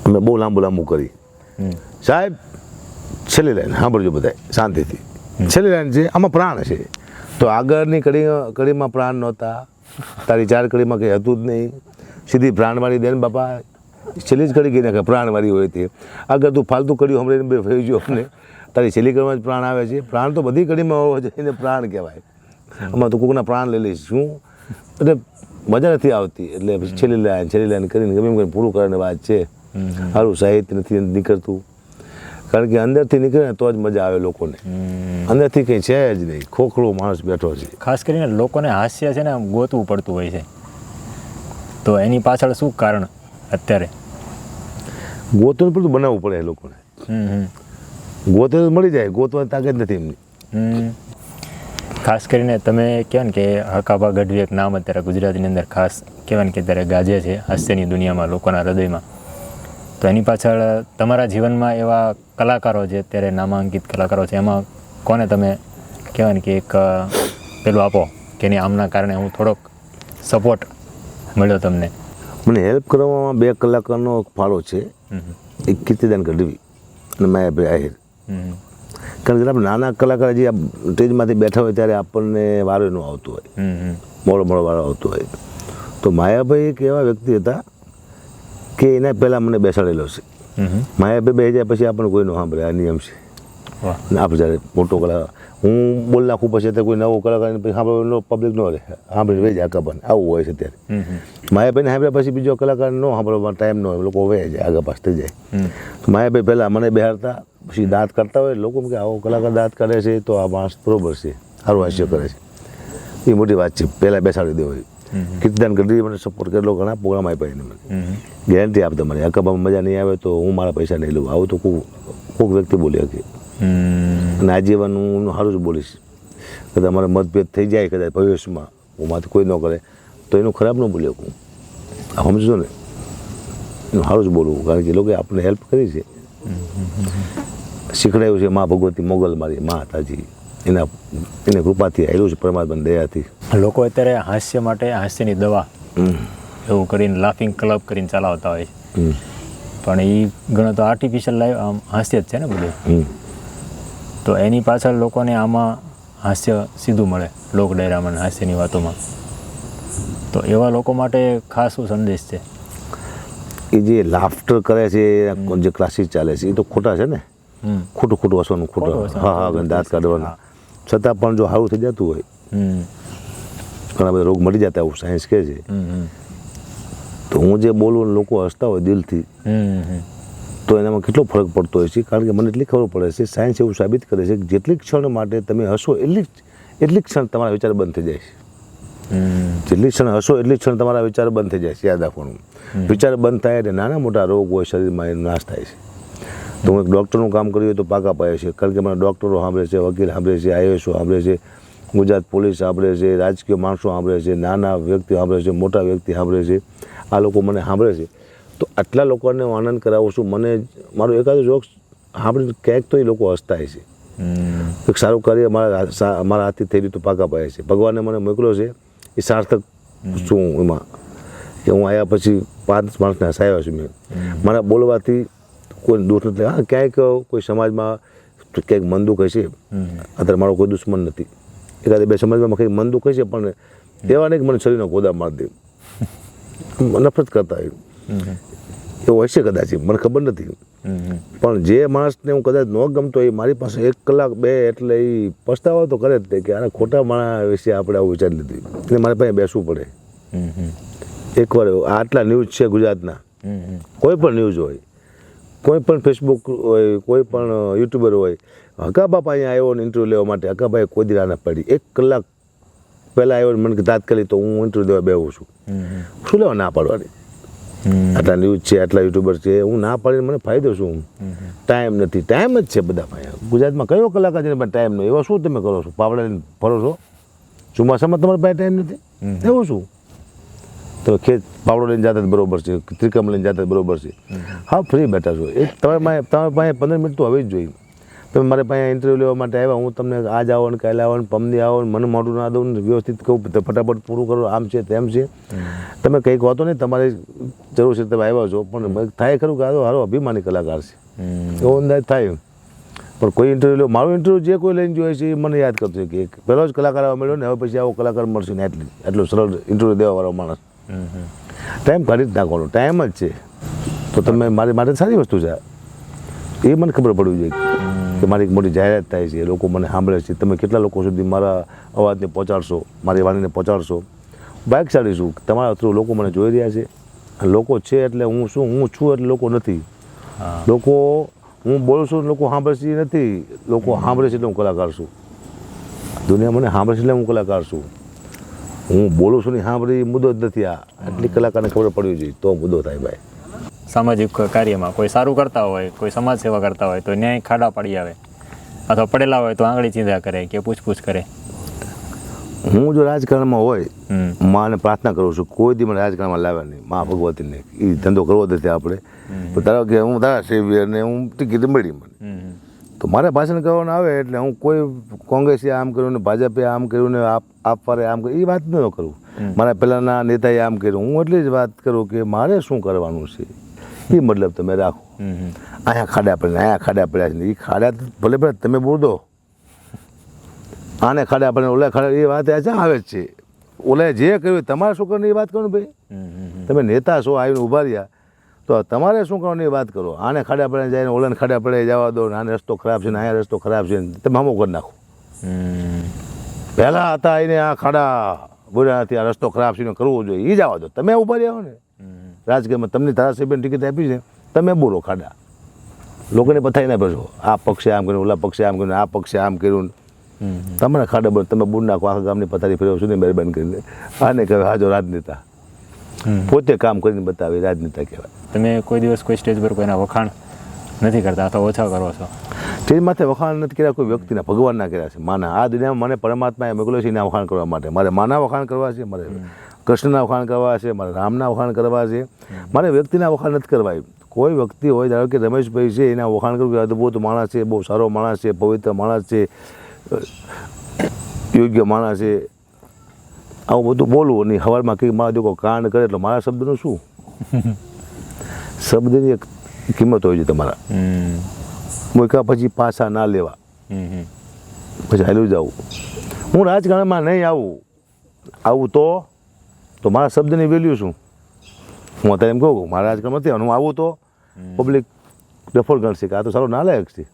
અમે બહુ લાંબુ કરી. સાહેબ છેલ્લી લાઈન સાંભળજો બધા શાંતિથી, છેલ્લી લાઈન છે, આમાં પ્રાણ છે. તો આગળની કડીમાં પ્રાણ નહોતા, તારી 4 કડીમાં કંઈ હતું જ નહીં, સીધી પ્રાણવાળી દે ને બાપા, છેલ્લી જ કડી ગઈ ને કે પ્રાણવાળી હોય તે. આગળ તું ફાલતુ કડીઓ હમણાં બે ફરી ગયો અમને, તારી છેલ્લી કડીમાં જ પ્રાણ આવે છે. પ્રાણ તો બધી કડીમાં હોવો જોઈએ, એને પ્રાણ કહેવાય. આમાં તું કોકના પ્રાણ લઈ લઈશ શું? એટલે મજા નથી આવતી. એટલે પછી છેલ્લી લાઈન કરીને ગમે એમ કરીને પૂરું કરવાની વાત છે. સારું સાહિત્ય નથી નીકળતું, કારણ કે અંદરથી નીકળે ને તો જ મજા આવે લોકોને, અંદરથી કંઈ છે જ નહીં, ખોખરો માણસ બેઠો છે. ખાસ કરીને લોકોને હાસ્ય છે ને ગોતવું પડતું હોય છે, તો એની પાછળ શું કારણ અત્યારે? ગોતવું પડતું બનાવવું પડે એ લોકોને. ગોતે તો મળી જાય, ગોતવાની તાકાત નથી એમની. ખાસ કરીને તમે કહેવાય ને કે હકાભા ગઢવી એક નામ અત્યારે ગુજરાતીની અંદર ખાસ કહેવાય ને કે અત્યારે ગાજે છે હાસ્યની દુનિયામાં, લોકોના હૃદયમાં. તો એની પાછળ તમારા જીવનમાં એવા કલાકારો જે અત્યારે નામાંકિત કલાકારો છે, એમાં કોને તમે કહેવાય ને કે એક પેલું આપો કે નહીં આમના કારણે હું થોડોક સપોર્ટ મળ્યો તમને? મને હેલ્પ કરવામાં 2 કલાકારનો ફાળો છે. એક કીર્તિદાન ગઢવી અને માયાભાઈ આહિર. કારણ કે આપણે નાના કલાકાર જે સ્ટેજમાંથી બેઠા હોય ત્યારે આપણને વારો ન આવતો હોય, મોડો વારો આવતો હોય. તો માયાભાઈ એક એવા વ્યક્તિ હતા કે એના પહેલાં મને બેસાડેલો છે. માયાભાઈ બે જાય પછી આપણને કોઈ ન સાંભળે, આ નિયમ છે. આપણે જ્યારે મોટો કલાકાર હું બોલ નાખું પછી અત્યારે કોઈ નવો કલાકાર પછી સાંભળવાનો પબ્લિક ન રહે, સાંભળીને વહી જાય કબાને, આવું હોય છે ત્યારે. માયાભાઈને સાંભળ્યા પછી બીજો કલાકાર ન સાંભળવાનો ટાઈમ ન હોય, લોકો વહી જાય, આગળ પાસ થઈ જાય. માયાભાઈ પહેલાં મને બેહાડતા, પછી દાંત કાઢતા હોય લોકો કે આવો કલાકાર દાંત કાઢે છે તો આ માણસ બરોબર છે, સારું હાસ્ય કરે છે, એ મોટી વાત છે. પહેલાં બેસાડી દેવો. કીર્તિદાન ગઢવી મને સપોર્ટ કરેલો, ઘણા પ્રોગ્રામ આપ્યા એને, મને ગેરંટી આપતા મને અકાબામાં મજા નહીં આવે તો હું મારા પૈસા નહીં લઉં. આવું તો કોઈક વ્યક્તિ બોલી શકે. અને આજીવન હું સારું જ બોલીશ. કદાચ અમારે મતભેદ થઈ જાય કદાચ ભવિષ્યમાં, હું માથે કોઈ ન કરે તો એનું ખરાબ ન બોલી શકું. આ સમજો ને, એનું સારું જ બોલવું, કારણ કે એ લોકોએ આપણને હેલ્પ કરી છે, શીખડાયું છે. મા ભગવતી મોગલ મારી મા તાજી, એને કૃપાથી આવેલું છે, પરમાત્માની દયાથી. લોકો અત્યારે હાસ્ય માટે હાસ્યની દવા એવું કરીને લાફિંગ ક્લબ કરીને ચલાવતા હોય છે, પણ એ ઘણો તો આર્ટિફિશિયલ હાસ્ય જ છે ને બધું. તો એની પાછળ લોકોને આમાં હાસ્ય સીધું મળે લોક ડાયરામાં, હાસ્યની વાતોમાં. તો એવા લોકો માટે ખાસ શું સંદેશ છે? એ જે લાફ્ટર કરે છે, જે ક્લાસીસ ચાલે છે, એ તો ખોટા છે ને. ખોટું વસવાનું, ખોટું દાંત કાઢવાના. છતાં પણ જો સારું થઈ જતું હોય, ઘણા બધા રોગ મળી જતા એવું સાયન્સ કહે છે. તો હું જે બોલું લોકો હસતા હોય દિલથી, તો એનામાં કેટલો ફરક પડતો હોય છે. કારણ કે મને એટલી ખબર પડે છે, સાયન્સ એવું સાબિત કરે છે કે જેટલી ક્ષણ માટે તમે હસો એટલી ક્ષણ તમારા વિચાર બંધ થઈ જાય છે. જેટલી ક્ષણ હસો એટલી ક્ષણ તમારા વિચાર બંધ થઈ જાય છે. યાદ રાખવાનું, વિચાર બંધ થાય એટલે નાના મોટા રોગ હોય શરીરમાં એનો નાશ થાય છે. તો હું એક ડૉક્ટરનું કામ કર્યું તો પાકા પાડે છે, કારણ કે મને ડૉક્ટરો સાંભળે છે, વકીલ સાંભળે છે, આઈએએસો સાંભળે છે, ગુજરાત પોલીસ સાંભળે છે, રાજકીય માણસો સાંભળે છે, નાના વ્યક્તિ સાંભળે છે, મોટા વ્યક્તિ સાંભળે છે. આ લોકો મને સાંભળે છે. તો આટલા લોકોને હું આનંદ કરાવું છું. મને મારો એકાદો જોક સાંભળીને ક્યાંક તો એ લોકો હસતા છે. એક સારું કાર્ય મારા હાથથી થઈ રહ્યું તો પાકા પાયા છે. ભગવાને મને મોકલ્યો છે એ સાર્થક છું એમાં કે હું આવ્યા પછી 5 માણસને હસાવ્યા છું મેં. મારા બોલવાથી કોઈ દુઃખ નથી. હા, ક્યાંક કોઈ સમાજમાં ક્યાંક મન દુઃખ હશે, અત્યારે મારો કોઈ દુશ્મન નથી. એકાદ 2 સમાજમાં કંઈક મન દુઃખ હશે, પણ એવા નહીં કે મને શરીરનો ગોદા મારી દે, નફરત કરતા એવું હશે કદાચ, મને ખબર નથી. પણ જે માણસને હું કદાચ ન ગમતો એ મારી પાસે 1 કલાક 2 એટલે એ પછતાવો તો કરે જ તે કે આના ખોટા માણસ વિશે આપણે આવું વિચારી લીધું, એટલે મારે પાસે બેસવું પડે. એકવાર આટલા ન્યૂઝ છે ગુજરાતના, કોઈ પણ ન્યૂઝ હોય, કોઈ પણ ફેસબુક હોય, કોઈ પણ યુટ્યુબર હોય, હકાબાપા અહીંયા આવ્યો ને ઇન્ટરવ્યૂ લેવા માટે, હકાભાઈ કોઈ દી ના પડી. 1 કલાક પહેલાં આવ્યો મને કે તાત્કાલિક તો હું ઇન્ટરવ્યૂ દેવા બેહું છું. શું લેવા ના પાડવાની? આટલા ન્યૂઝ છે, આટલા યુટ્યુબર છે, હું ના પાડીને મને ફાયદો શું? ટાઈમ નથી. ટાઈમ જ છે બધા પાસે. ગુજરાતમાં કયો કલાકાર છે ટાઈમ નહીં? એવા શું તમે કરો છો? પાવડા લઈને ફરો છો? ચોમાસામાં તમારી પાસે ટાઈમ નથી? એવું શું? તમે ખેત પાવડો લઈને જતા બરોબર છે, ત્રિકમ લઈને જતા બરોબર છે. હા, ફ્રી બેઠા છો. તમારી પાસે 15 મિનિટ તો હવે જ જોઈએ. તમે મારે પાસે ઇન્ટરવ્યૂ લેવા માટે આવ્યા, હું તમને આજ આવો ને કાલે આવો ને પમદી આવો ને મને મોઢું ના દઉં ને વ્યવસ્થિત કહું ફટાફટ પૂરું કરો, આમ છે તેમ છે. તમે કંઈક વાતો નહીં, તમારે જરૂર છે તમે આવ્યા છો, પણ થાય ખરું કે આ તો સારો અભિમાની કલાકાર છે એવો અંદાજ થાય. પણ કોઈ ઇન્ટરવ્યૂ લો, મારું ઇન્ટરવ્યૂ જે કોઈ લઈને જોઈએ છે એ મને યાદ કરતો કે પહેલો જ કલાકાર આવવા મળ્યો ને હવે પછી આવો કલાકાર મળશે ને એટલું સરળ ઇન્ટરવ્યૂ દેવાવાળો માણસ. ટાઈમ કાઢી જ નાખવાનો, ટાઈમ જ છે. તો તમે મારી માટે સારી વસ્તુ છે એ મને ખબર પડવી જોઈએ કે મારી એક મોટી જાહેરાત થાય છે, લોકો મને સાંભળે છે, તમે કેટલા લોકો સુધી મારા અવાજને પહોંચાડશો, મારી વાણીને પહોંચાડશો. ભાગ્યશાળી છું, તમારા થ્રુ લોકો મને જોઈ રહ્યા છે. લોકો છે એટલે હું છું એટલે લોકો નથી. લોકો હું બોલું છું લોકો સાંભળે છે નથી, લોકો સાંભળે છે એટલે હું કલાકાર છું. દુનિયા મને સાંભળે છે એટલે હું કલાકાર છું. હું બોલું છું ને સાંભળી મુદ્દો જ નથી. આ આટલી કલાકારને ખબર પડવી જોઈએ તો મુદ્દો થાય ભાઈ. સામાજિક કાર્યમાં કોઈ સારું કરતા હોય, કોઈ સમાજ સેવા કરતા હોય તો ન્યાય ખાડા પાડી આવે, અથવા પડેલા હોય તો આંગળી ચીંધા કરે કે પૂછપૂછ કરે. હું જો રાજકારણમાં હોય, માને પ્રાર્થના કરું છું કોઈ દી મને રાજકારણમાં લાવ્યા નહીં, મા ભગવતીને. એ ધંધો કરવો નથી આપણે. ધારો કે હું ધારાસભ્ય ને હું ટિકિટ મળી મને, તો મારે ભાષણ કરવાનું આવે એટલે હું કોઈ કોંગ્રેસે આમ કર્યું ને ભાજપે આમ કર્યું ને આપવારે આમ કર્યું એ વાત ન કરું. મારા પહેલાંના નેતાએ આમ કર્યું, હું એટલી જ વાત કરું કે મારે શું કરવાનું છે એ મતલબ તમે રાખો. અહીંયા ખાડા પડ્યા, અહીંયા ખાડા પડ્યા છે, એ ખાડા ભલે ભલે તમે બોલ દો, આને ખાડા પડે ઓલા ખાડા, એ વાત ત્યાં આવે જ છે. ઓલા જે કર્યું તમારે શું કરવાનું એ વાત કરો ને ભાઈ. તમે નેતા છો, આવીને ઊભા રહ્યા તો તમારે શું કરવાની એ વાત કરો. આને ખાડા પડે જાય ને ઓલાને ખાડા પડે જવા દો, આને રસ્તો ખરાબ છે ને અહીંયા રસ્તો ખરાબ છે ને તમે હમો કરી નાખો. પહેલાં હતા આવીને આ ખાડા બોલ્યા નથી, આ રસ્તો ખરાબ છે ને કરવો જોઈએ, એ જવા દો. તમે ઊભા રહ્યા ને રાજકીયમાં, તમને ધારાસભ્યની ટિકિટ આપી છે, તમે બોલો ખાડા, લોકોને પથારી ના બેસો. આ પક્ષે આમ કર્યું, ઓલા પક્ષે આમ કર્યું, આ પક્ષે આમ કર્યું, તમારા ખાડા બોલ તમે બૂડ નાખો, આખા ગામની પથારી ફેરવો છું ને મહેરબાની કરીને. આને કહેવાય હાજો રાજનેતા, પોતે કામ કરીને બતાવે રાજનેતા કહેવાય. તમે કોઈ દિવસ કોઈ સ્ટેજ પર કોઈના વખાણ નથી કરતા અથવા ઓછા કરો છો? સ્ટેજ માથે વખાણ નથી કર્યા કોઈ વ્યક્તિના, ભગવાનના કર્યા છે, માના. આ દુનિયામાં મને પરમાત્માએ મોકલ્યો છે એના વખાણ કરવા માટે. મારે માના વખાણ કરવા છે, મારે કૃષ્ણના વખાણ કરવા છે, મારે રામના વખાણ કરવા છે, મારે વ્યક્તિના વખાણ નથી કરવા. કોઈ વ્યક્તિ હોય, ધારો કે રમેશભાઈ છે, એના વખાણ કરવું કે અદ્ભુત માણસ છે, બહુ સારો માણસ છે, પવિત્ર માણસ છે, યોગ્ય માણસ છે, આવું બધું બોલવું. અને સવારમાં કંઈક મારા જો કાંડ કરે એટલે મારા શબ્દનું શું? શબ્દની એક કિંમત હોય છે તમારા. મૂક્યા પછી પાછા ના લેવા, પછી હાલ્યું જવું. હું રાજકારણમાં નહીં આવું તો મારા શબ્દની વેલ્યુ શું? હું અત્યારે એમ કહું મારા રાજકારણમાં નથી, હું આવું તો પબ્લિક ડફોળ ગણશે કે આ તો સારો નાલાયક છે.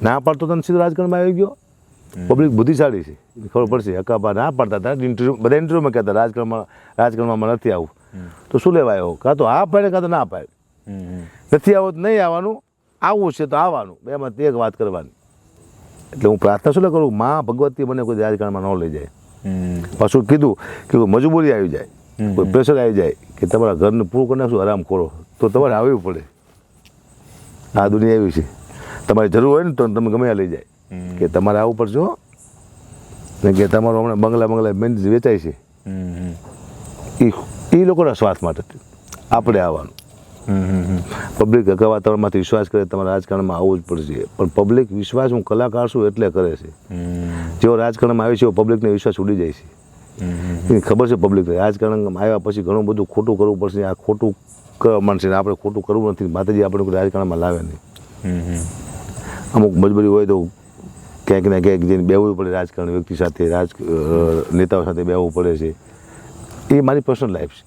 ના પાડતો તને સીધો રાજકારણમાં આવી ગયો. પબ્લિક બુદ્ધિશાળી છે, ખબર પડશે. હકાબા ના પાડતા હતા, બધા ઇન્ટરવ્યુમાં કહેતા રાજકારણમાં નથી આવું, તો શું લેવા આવ્યો? કાં તો આ પાડે કાં તો ના પાડે. નથી આવો તો નહીં આવવાનું, આવવું છે તો આવવાનું, બેમાં એક વાત કરવાની. એટલે હું પ્રાર્થના શું કરું, મા ભગવતી મને કોઈ રાજકારણમાં ન લઈ જાય. પાછું કીધું કે કોઈ મજબૂરી આવી જાય, કોઈ પ્રેશર આવી જાય કે તમારા ઘરને પૂરું કરી નાખશું આરામ કરો, તો તમારે આવવું પડે. આ દુનિયા એવી છે, તમારી જરૂર હોય ને તો તમે ગમે લઈ જાય કે તમારે આવવું પડશે ને, કે તમારું હમણાં બંગલા મેન વેચાય છે એ લોકોના સ્વાર્થ માટે આપણે આવવાનું. પબ્લિક હકા વાતાવરણમાંથી વિશ્વાસ કરે તમારે રાજકારણમાં આવવું જ પડશે, પણ પબ્લિક વિશ્વાસ હું કલાકાર છું એટલે કરે છે. જેવો રાજકારણમાં આવે છે એવો પબ્લિકને વિશ્વાસ ઉડી જાય છે. એની ખબર છે પબ્લિકને રાજકારણમાં આવ્યા પછી ઘણું બધું ખોટું કરવું પડશે, આ ખોટું કરવા માંડશે ને આપણે ખોટું કરવું નથી. માતાજી આપણે કોઈ રાજકારણમાં લાવે નહીં. અમુક મજબૂરી હોય તો ક્યાંક ને ક્યાંક જઈને બેહવું પડે, રાજકારણ વ્યક્તિ સાથે નેતાઓ સાથે બેહવું પડે છે. એ મારી પર્સનલ લાઈફ છે.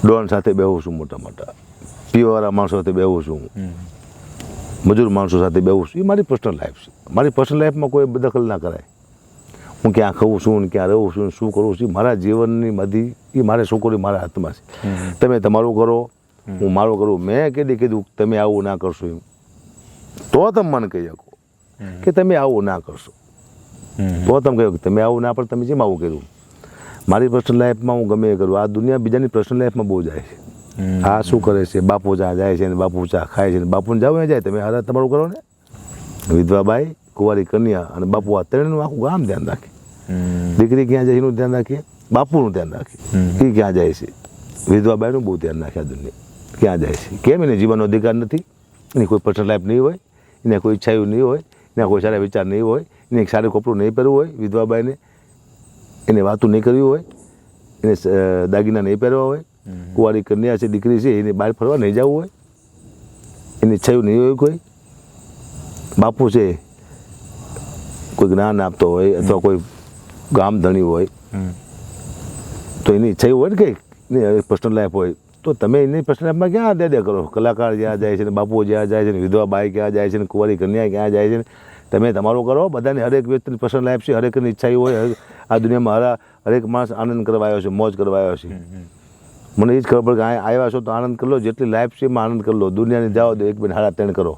ડોન સાથે બેહું છું, મોટા મોટા પીવાવાળા માણસો સાથે બેહું છું, મજૂર માણસો સાથે બેહું છું. એ મારી પર્સનલ લાઈફ છે. મારી પર્સનલ લાઈફમાં કોઈ દખલ ના કરાય. હું ક્યાં ખાઉં છું ને ક્યાં રહું છું શું કરું છું, મારા જીવનની બધી એ મારે શું કરું મારા હાથમાં છે. તમે તમારું કરો, હું મારું કરું. મેં કીધું તમે આવું ના કરશો એમ તો તમે મને કહી શકો કે તમે આવું ના કરશો, તો તમે કહ્યું કે તમે આવું ના પણ તમે જેમ આવું કર્યું. મારી પર્સનલ લાઈફમાં હું ગમે એ કરું. આ દુનિયા બીજાની પર્સનલ લાઈફમાં બહુ જાય છે. આ શું કરે છે, બાપુ ચા જાય છે ને બાપુ ચા ખાય છે ને બાપુને જાવ જાય. તમે હારા તમારું કરો ને. વિધવાબાઈ, કુંવારી કન્યા અને બાપુ આ ત્રણનું આખું ગામ ધ્યાન રાખે. દીકરી ક્યાં જાય એનું ધ્યાન રાખીએ, બાપુનું ધ્યાન રાખીએ. એ ક્યાં જાય છે, વિધવાબાઈનું બહુ ધ્યાન રાખે. આ દુનિયા ક્યાં જાય છે, કેમ એને જીવનનો અધિકાર નથી, એની કોઈ પર્સનલ લાઈફ નહીં હોય, એને કોઈ ઈચ્છાયું નહીં હોય, એના કોઈ સારા વિચાર નહીં હોય, એને એક સારું કપડું નહીં પહેરવું હોય, વિધવાબાઈને એને વાતું નહીં કરવી હોય, એને દાગીના નહીં પહેરવા હોય, કુંવારી કન્યા છે દીકરી છે એને બહાર ફરવા નહીં જવું હોય, એની ઈચ્છાયું નહીં હોય. કોઈ બાપુ છે કોઈ જ્ઞાન આપતો હોય અથવા કોઈ ગામ ધણી હોય તો એની ઈચ્છા હોય ને કંઈક પર્સનલ લાઈફ હોય તો તમે એની પર્સનલ લાઈફમાં ક્યાં દે કરો. કલાકાર જ્યાં જાય છે ને બાપુઓ જ્યાં જાય છે ને વિધવા બાઈ ક્યાં જાય છે ને કુંવારી કન્યા ક્યાં જાય છે ને તમે તમારું કરો. બધાને હરેક વ્યક્તિની પર્સનલ લાઈફ છે, હરેકની ઈચ્છા હોય. આ દુનિયામાં હરેક માણસ આનંદ કરવા આવ્યો છે, મોજ કરવા આવ્યો છે. મને એ જ ખબર પડે કે આ આવ્યા છો તો આનંદ કરી લો, જેટલી લાઈફ છે એમાં આનંદ કરી લો. દુનિયાને જાઓ તો 1 2 સાડા 3 કરો.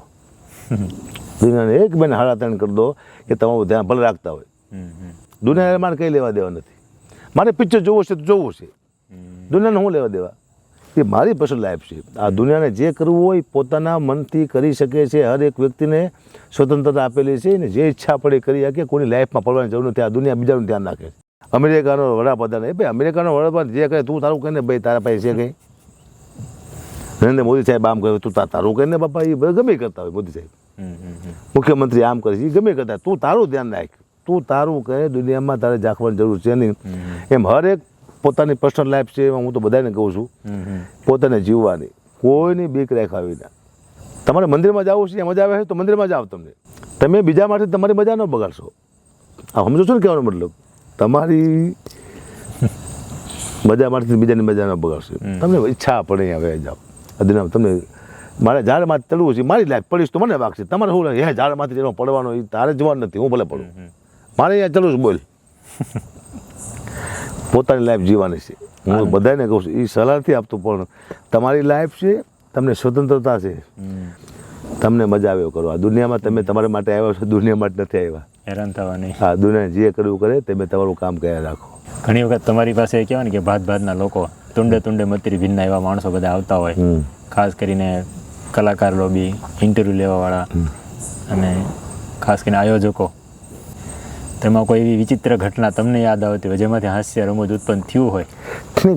દુનિયાને 1 2 સાડા 3 કરી દો કે તમારું ધ્યાન ભલે રાખતા હોય. દુનિયાને મારે કંઈ લેવા દેવા નથી. મારે પિક્ચર જોવું છે તો જોવું છે, દુનિયાને શું લેવા દેવા. એ મારી પર્સનલ લાઈફ છે. આ દુનિયાને જે કરવું હોય પોતાના મનથી કરી શકે છે. હર એક વ્યક્તિને સ્વતંત્રતા આપેલી છે ને જે ઈચ્છા પડે કરી શકે. કોઈની લાઈફમાં પડવાની જરૂર નથી. આ દુનિયા બીજાનું ધ્યાન રાખે છે. અમેરિકાનો વડાપ્રધાન એ ભાઈ અમેરિકાનો વડાપ્રધાન જે કહે તું તારું કહીને ભાઈ તારા પાસે છે કંઈ. નરેન્દ્ર મોદી સાહેબ આમ કહે તું તારું કહીને બાપા એ ગમે કરતા હોય. મોદી સાહેબ મુખ્યમંત્રી આમ કરે છે એ ગમે કરતા. તું તારું ધ્યાન રાખ, તું તારું કહે. દુનિયામાં તારે ઝાંખવાની જરૂર છે નહીં. એમ હરેક પોતાની પર્સનલ લાઈફ છે એમાં હું તો બધાને કહું છું પોતાને જીવવાની. કોઈની બીક રાખ્યા વિના. તમારે મંદિરમાં જવું છે મજા આવે છે તો મંદિરમાં જાઓ. તમે બીજા માટે તમારી મજા ન બગાડશો. આ સમજો છો ને કહેવાનો મતલબ તમારી મજા માટે બીજાની મજા ન બગાડશો. તમને ઈચ્છા પડે હવે જાઓ. આ તમને મારે ઝાડમાંથી ચડવું છે, મારી લાઈફ પડીશ તો મને વાગશે. તમારે શું લાગે હે ઝાડમાંથી ચડવા પડવાનો એ તારે જવાનું નથી, હું ભલે પડું. મારે અહીંયા ચડવું છે બોલ. પોતાની લાઈફ જીવવાની છે. હું બધાને કહું છું એ સલાહ નથી આપતો પણ તમારી લાઈફ છે, તમને સ્વતંત્રતા છે, તમને મજા આવે કરો. આ દુનિયામાં તમે તમારા માટે આવ્યા છો, દુનિયા માટે નથી આવ્યા હેરાન થવાની. હા, દુનિયા જે કરવું કરે તમે તમારું કામ કર્યા રાખો. ઘણી વખત તમારી પાસે કહેવાય ને કે ભાતના લોકો તુંડે તુંડે મતીરી ભિન્ના એવા માણસો બધા આવતા હોય, ખાસ કરીને કલાકાર લોબી, ઇન્ટરવ્યૂ લેવાવાળા અને ખાસ કરીને આયોજકો. તેમાં કોઈ એવી વિચિત્ર ઘટના તમને યાદ આવતી હોય જેમાંથી હાસ્ય રમૂજ ઉત્પન્ન થયું હોય?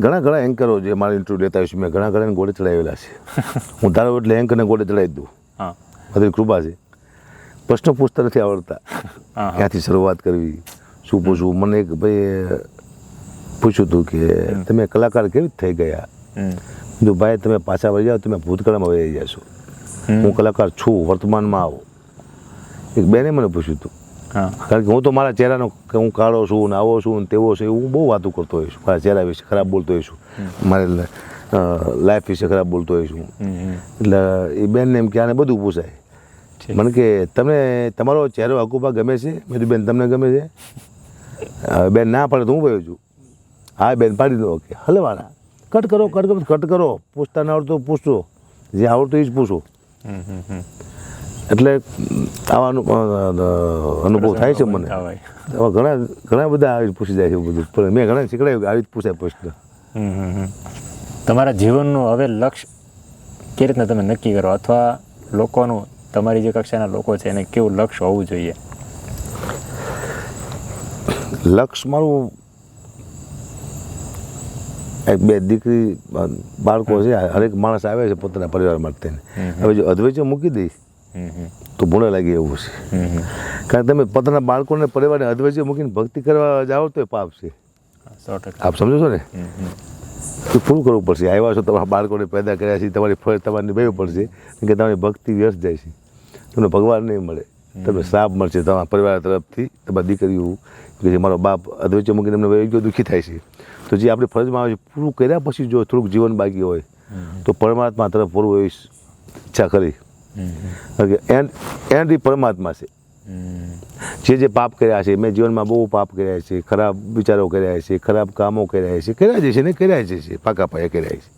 ઘણા એન્કરો જે મારા ઇન્ટરવ્યૂ લેતા હોય છે મેં ઘણા ગોળે ચડાવેલા છે. હું તારો એટલે એન્કરને ગોળે ચડાવી દઉં. હા, બધી કૃપા છે. પ્રશ્ન પૂછતા નથી આવડતા, ક્યાંથી શરૂઆત કરવી, શું પૂછવું. મને એક ભાઈ પૂછ્યું હતું કે તમે કલાકાર કેવી થઈ ગયા. જો ભાઈ તમે પાછા વળી જાઓ તમે ભૂતકાળમાં વહી જશો. હું કલાકાર છું, વર્તમાનમાં આવો. એક બેને મને પૂછ્યું હતું કારણ કે હું તો મારા ચહેરાનો કે હું કાળો છું ને આવો છું ને તેવો છે હું બહુ વાતો કરતો હોઈશ. મારા ચહેરા વિશે ખરાબ બોલતો હોઈશું, મારે લાઈફ વિશે ખરાબ બોલતો હોઈશું. એટલે એ બેનને એમ કે આને બધું પૂછાય. મને કે તમને તમારો ચહેરો હકુપા ગમે છે? મેં કીધું બેન તમને ગમે છે? બેન ના પાડે તો હું ભાઈ છું. હા બેન પાડી દો. ઓકે હલવાના કટ કરો. પૂછતા ના આવડતું પૂછો, જે આવડતું એ જ પૂછો. એટલે આવા અનુભવ થાય છે મને. ઘણા બધા આવી પૂછી જાય છે બધું, પણ મેં ઘણા શીખડાયું કે આવી જ પૂછાય પ્રશ્ન. તમારા જીવનનું હવે લક્ષ્ય કેવી રીતના તમે નક્કી કરો, અથવા લોકોનું તમારી જે કક્ષાના લોકો છે એને કેવું લક્ષ્ય હોવું જોઈએ? લક્ષ્ય મારું એક બે દીકરી બાળકો છે, હરેક માણસ આવે છે પોતાના પરિવાર માટે. હવે જો અધવચ્ચે મૂકી દઈશ તો ભૂણે લાગે એવું છે. કારણ કે તમે પોતાના બાળકોને પરિવારને અધવચ્ચે મૂકીને ભક્તિ કરવા જાઓ તો એ પાપ છે. 100%. આપ સમજો છો ને? એ પૂરું કરવું પડશે. આવ્યા છો તમારા બાળકોને પેદા કર્યા છે, તમારી ફરજ તમારે નિભાવવી પડશે. કે તમારી ભક્તિ વ્યર્થ જાય છે, તમને ભગવાન નહીં મળે, તમને શ્રાપ મળશે તમારા પરિવાર તરફથી. તમારી દીકરીઓ કે મારો બાપ અધવચ્ચે મૂકીને એમને વૈગો દુઃખી થાય છે. તો જે આપણી ફરજમાં આવે છે પૂરું કર્યા પછી જો થોડુંક જીવન બાકી હોય તો પરમાત્મા તરફ વળવું એવી ઈચ્છા કરી. કારણ કે એન્ડ પરમાત્મા છે. જે પાપ કર્યા છે, મેં જીવનમાં બહુ પાપ કર્યા છે, ખરાબ વિચારો કર્યા છે, ખરાબ કામો કર્યા છે, કર્યા જ છે ને કર્યા જ છે, પાકા પાયા કર્યા છે.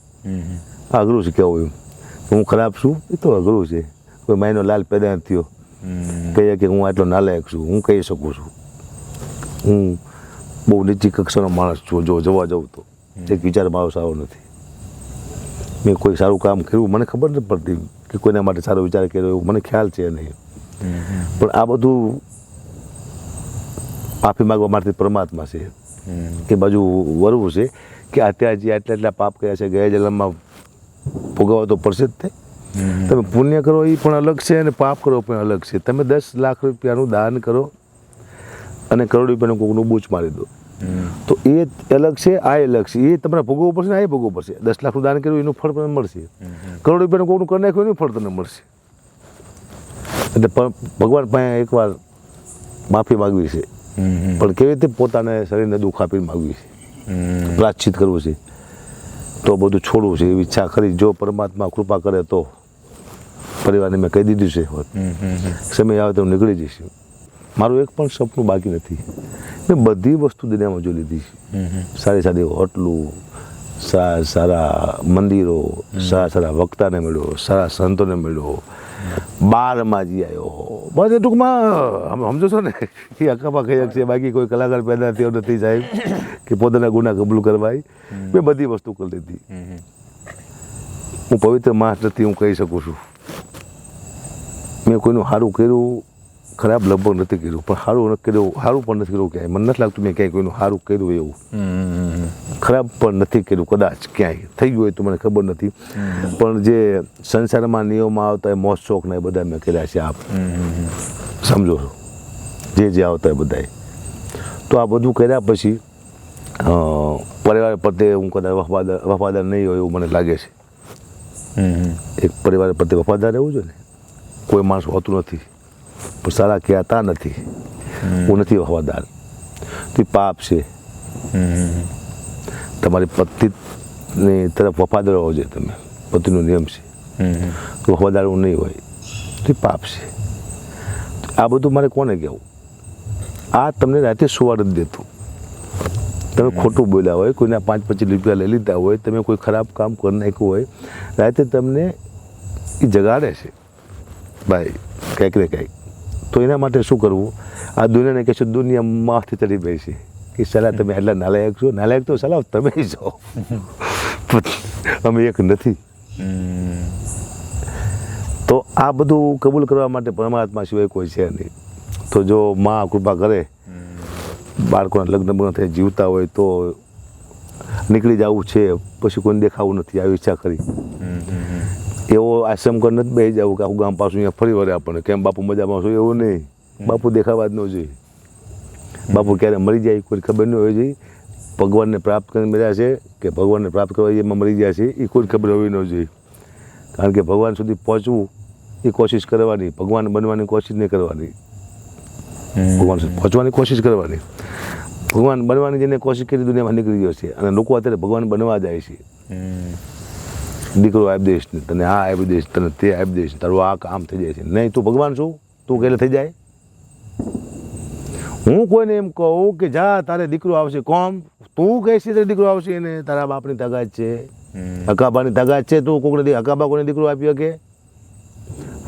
આ અઘરું છે કેવું એમ હું ખરાબ છું, એ તો અઘરું છે. કોઈ માયનો લાલ પેદા થયો કહીએ કે હું આટલો નાલાયક છું, હું કહી શકું છું હું બહુ નીચી કક્ષાનો માણસ છું. જો જોવા જાઉં તો એક વિચાર મારો સારો નથી. મેં કોઈ સારું કામ કર્યું મને ખબર નથી પડતી કે કોઈના માટે સારો વિચાર કર્યો એવું મને ખ્યાલ છે નહીં. પણ આ બધું માફી માગવા માટે પરમાત્મા છે કે બાજુ વરવું છે કે અત્યારે જે આટલા પાપ કર્યા છે ગયા જન્મમાં ભોગવવા તો પડશે જ તે. તમે પુણ્ય કરો એ પણ અલગ છે અને પાપ કરો પણ અલગ છે. તમે 10 લાખ રૂપિયાનું દાન કરો અને કરોડ રૂપિયાનું કોકનું બૂચ મારી દો તો એ અલગ છે, આ અલગ છે. એ તમારે ભોગવવું પડશે ને આ ભોગવવું પડશે. 10 લાખનું દાન કર્યું એનું ફળ તમને મળશે, કરોડ રૂપિયાનું કોકનું કરી નાખ્યું એનું ફળ તમને મળશે. એટલે ભગવાન પાસે એકવાર માફી માગવી છે, પણ કેવી રીતે પોતાને શરીરને દુઃખ આપીને માગવી છે, પ્રાયશ્ચિત કરવું છે, તો બધું છોડવું છે એવી ઈચ્છા કરી. જો પરમાત્મા કૃપા કરે તો પરિવારને મેં કહી દીધું છે, સમય આવે તો નીકળી જઈશ. મારું એક પણ સપનું બાકી નથી. મેં બધી વસ્તુ દુનિયામાં જોઈ લીધી છે. સારી સારી હોટલું, સારા મંદિરો, સારા વક્તાને મળ્યો, સારા સંતોને મળ્યો, બારમાં જઈ આવ્યો. બસ ટૂંકમાં સમજો છો ને એ અકાપા કહી છે. બાકી કોઈ કલાકાર પેદા થયો નથી સાહેબ કે પોતાના ગુના કબૂલ કરવાય. મેં બધી વસ્તુ કરી લીધી. હું પવિત્ર માણસ નથી, હું કહી શકું છું. મેં કોઈનું સારું કર્યું, ખરાબ લગભગ નથી કર્યું, પણ સારું નથી કર્યું, સારું પણ નથી કર્યું ક્યાંય. મને નથી લાગતું મેં ક્યાંય કોઈનું સારું કર્યું એવું. ખરાબ પણ નથી કર્યું કદાચ ક્યાંય થઈ ગયું હોય તો મને ખબર નથી. પણ જે સંસારમાં નિયમમાં આવતા એ મોજ શોખના એ બધા મેં કર્યા છે. આપ સમજો છો જે આવતા એ બધાએ. તો આ બધું કર્યા પછી પરિવાર પ્રત્યે હું કદાચ વફાદાર નહીં હોય એવું મને લાગે છે. એક પરિવાર પ્રત્યે વફાદાર રહેવું જોઈએ ને. કોઈ માણસ હોતું નથી પણ સારા કહેતા નથી. હું નથી વફાદાર તો એ પાપ છે. તમારી પત્નીની તરફ વફાદાર હોવો જોઈએ. તમે પતિનો નિયમ છે તો વફાદાર નહીં હોય તો એ પાપ છે. આ બધું મારે કોને કહેવું? આ તમને રાતે સુવા નથી દેતું. તમે ખોટું બોલ્યા હોય, કોઈના 5-25 રૂપિયા લઈ લીધા હોય, તમે કોઈ ખરાબ કામ કરી નાખ્યું હોય, રાતે તમને એ જગાડે છે ભાઈ કંઈક ને કંઈક. તો એના માટે શું કરવું? આ દુનિયાને કહેશું દુનિયા માથે ચડી ગઈ છે કે સલાહ તમે એટલા નાલાયક છો. નાલાયક તો સલાહ તમે છો, અમે એક નથી. તો આ બધું કબૂલ કરવા માટે પરમાત્મા સિવાય કોઈ છે નહીં. તો જો માં કૃપા કરે, બાળકોના લગ્ન બગ્ન થઈ જીવતા હોય તો નીકળી જવું છે, પછી કોઈને દેખાવું નથી આવી ઈચ્છા કરી. એવો આશ્રમ કર નથી બેસી જવું કે આખું ગામ પાછું અહીંયા ફરી વળે આપણને કેમ બાપુ મજામાં છો એવું નહીં. બાપુ દેખાવા જ ન જોઈએ. બાપુ ક્યારે મરી જાય કોઈ ખબર ન હોવી જોઈએ. ભગવાનને પ્રાપ્ત કરીને મળ્યા છે કે ભગવાનને પ્રાપ્ત કરવા એમાં મરી ગયા છે એ કોઈ ખબર હોવી ન જોઈએ. કારણ કે ભગવાન સુધી પહોંચવું એ કોશિશ કરવાની, ભગવાન બનવાની કોશિશ નહીં કરવાની. ભગવાન સુધી પહોંચવાની કોશિશ કરવાની. ભગવાન બનવાની જેને કોશિશ કરી દુનિયામાં નીકળી ગયો છે અને લોકો અત્યારે ભગવાન બનવા જાય છે. દીકરો આપી દઈશ ને, તને આ આપી દઈશ, તને તે આપી દઈશ, તારું આ કામ થઈ જાય છે. નહીં, તું ભગવાન છું, તું કહેલે થઈ જાય. હું કોઈને એમ કહું કે જા તારે દીકરો આવશે, કોમ તું કહીશ તારે દીકરો આવશે એને તારા બાપની તાકાત છે, હકાબાની તાકાત છે. તું કોઈને હકાબા કોઈને દીકરો આપી શકે?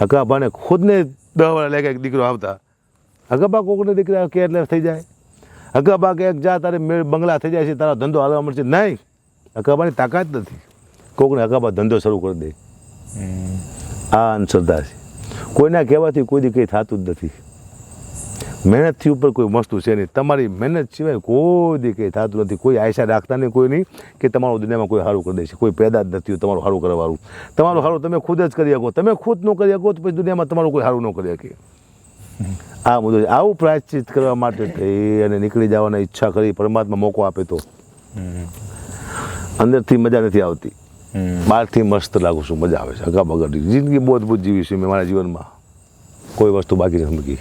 હકાબાને ખુદને 10 વાર લાગે દીકરો આવતા. હકાબા કોઈને દીકરા કે એટલે થઈ જાય? હકાબા કે જા તારે બંગલા થઈ જાય છે, તારા ધંધો હાલવા મળશે? નહીં, હકાબાની તાકાત નથી. કોકને હકાબા ધંધો શરૂ કરી દે. આ અંધશ્રદ્ધા છે. કોઈના કહેવાથી કોઈ દી કંઈ થતું જ નથી. મહેનતથી ઉપર કોઈ વસ્તુ છે નહીં. તમારી મહેનત સિવાય કોઈ દી કંઈ થતું નથી. કોઈ આશા રાખતા નહીં કોઈ નહીં કે તમારું દુનિયામાં કોઈ સારું કરી દેશે. કોઈ પેદા જ નથી તમારું સારું કરવાનું. તમારું સારું તમે ખુદ જ કરી શકો. તમે ખુદ ન કરી શકો તો પછી દુનિયામાં તમારું કોઈ સારું ન કરી શકે. આ મુદ્દો છે. આવું પ્રાયશ્ચિત કરવા માટે થઈ અને નીકળી જવાની ઈચ્છા કરી, પરમાત્મા મોકો આપે તો અંદરથી મજા નથી આવતી, બહારથી મસ્ત લાગુ છું, મજા આવે છે. અગા બગડી જિંદગી બહુ અદભુત જીવી છે મેં મારા જીવનમાં. કોઈ વસ્તુ બાકી નથી મૂકી.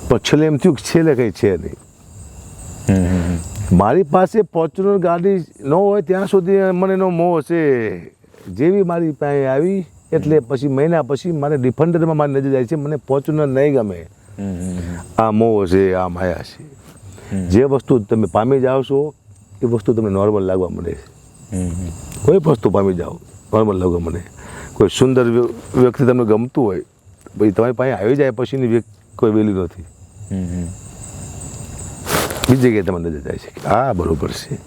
પણ છેલ્લે એમ થયું કે છેલ્લે કંઈ છે નહીં. મારી પાસે ફોર્ચ્યુનર ગાડી ન હોય ત્યાં સુધી મને એનો મોહ છે. જેવી મારી પાસે આવી એટલે પછી મહિના પછી મારે ડિફેન્ડરમાં મારી નજર જાય છે. મને ફોર્ચ્યુનર નહીં ગમે. આ મોહ છે, આ માયા છે. જે વસ્તુ તમે પામી જાઓ છો એ વસ્તુ તમને નોર્મલ લાગવા મળે છે. કોઈ વસ્તુ પામી જાઓ નોર્મલ લાગવા મળે. કોઈ સુંદર વ્યક્તિ તમને ગમતું હોય પછી તમારી પાસે આવી જાય પછીની વ્યક્તિ કોઈ વેલ્યુ નથી. બીજી જગ્યાએ તમને નજર જાય છે કે આ બરાબર છે.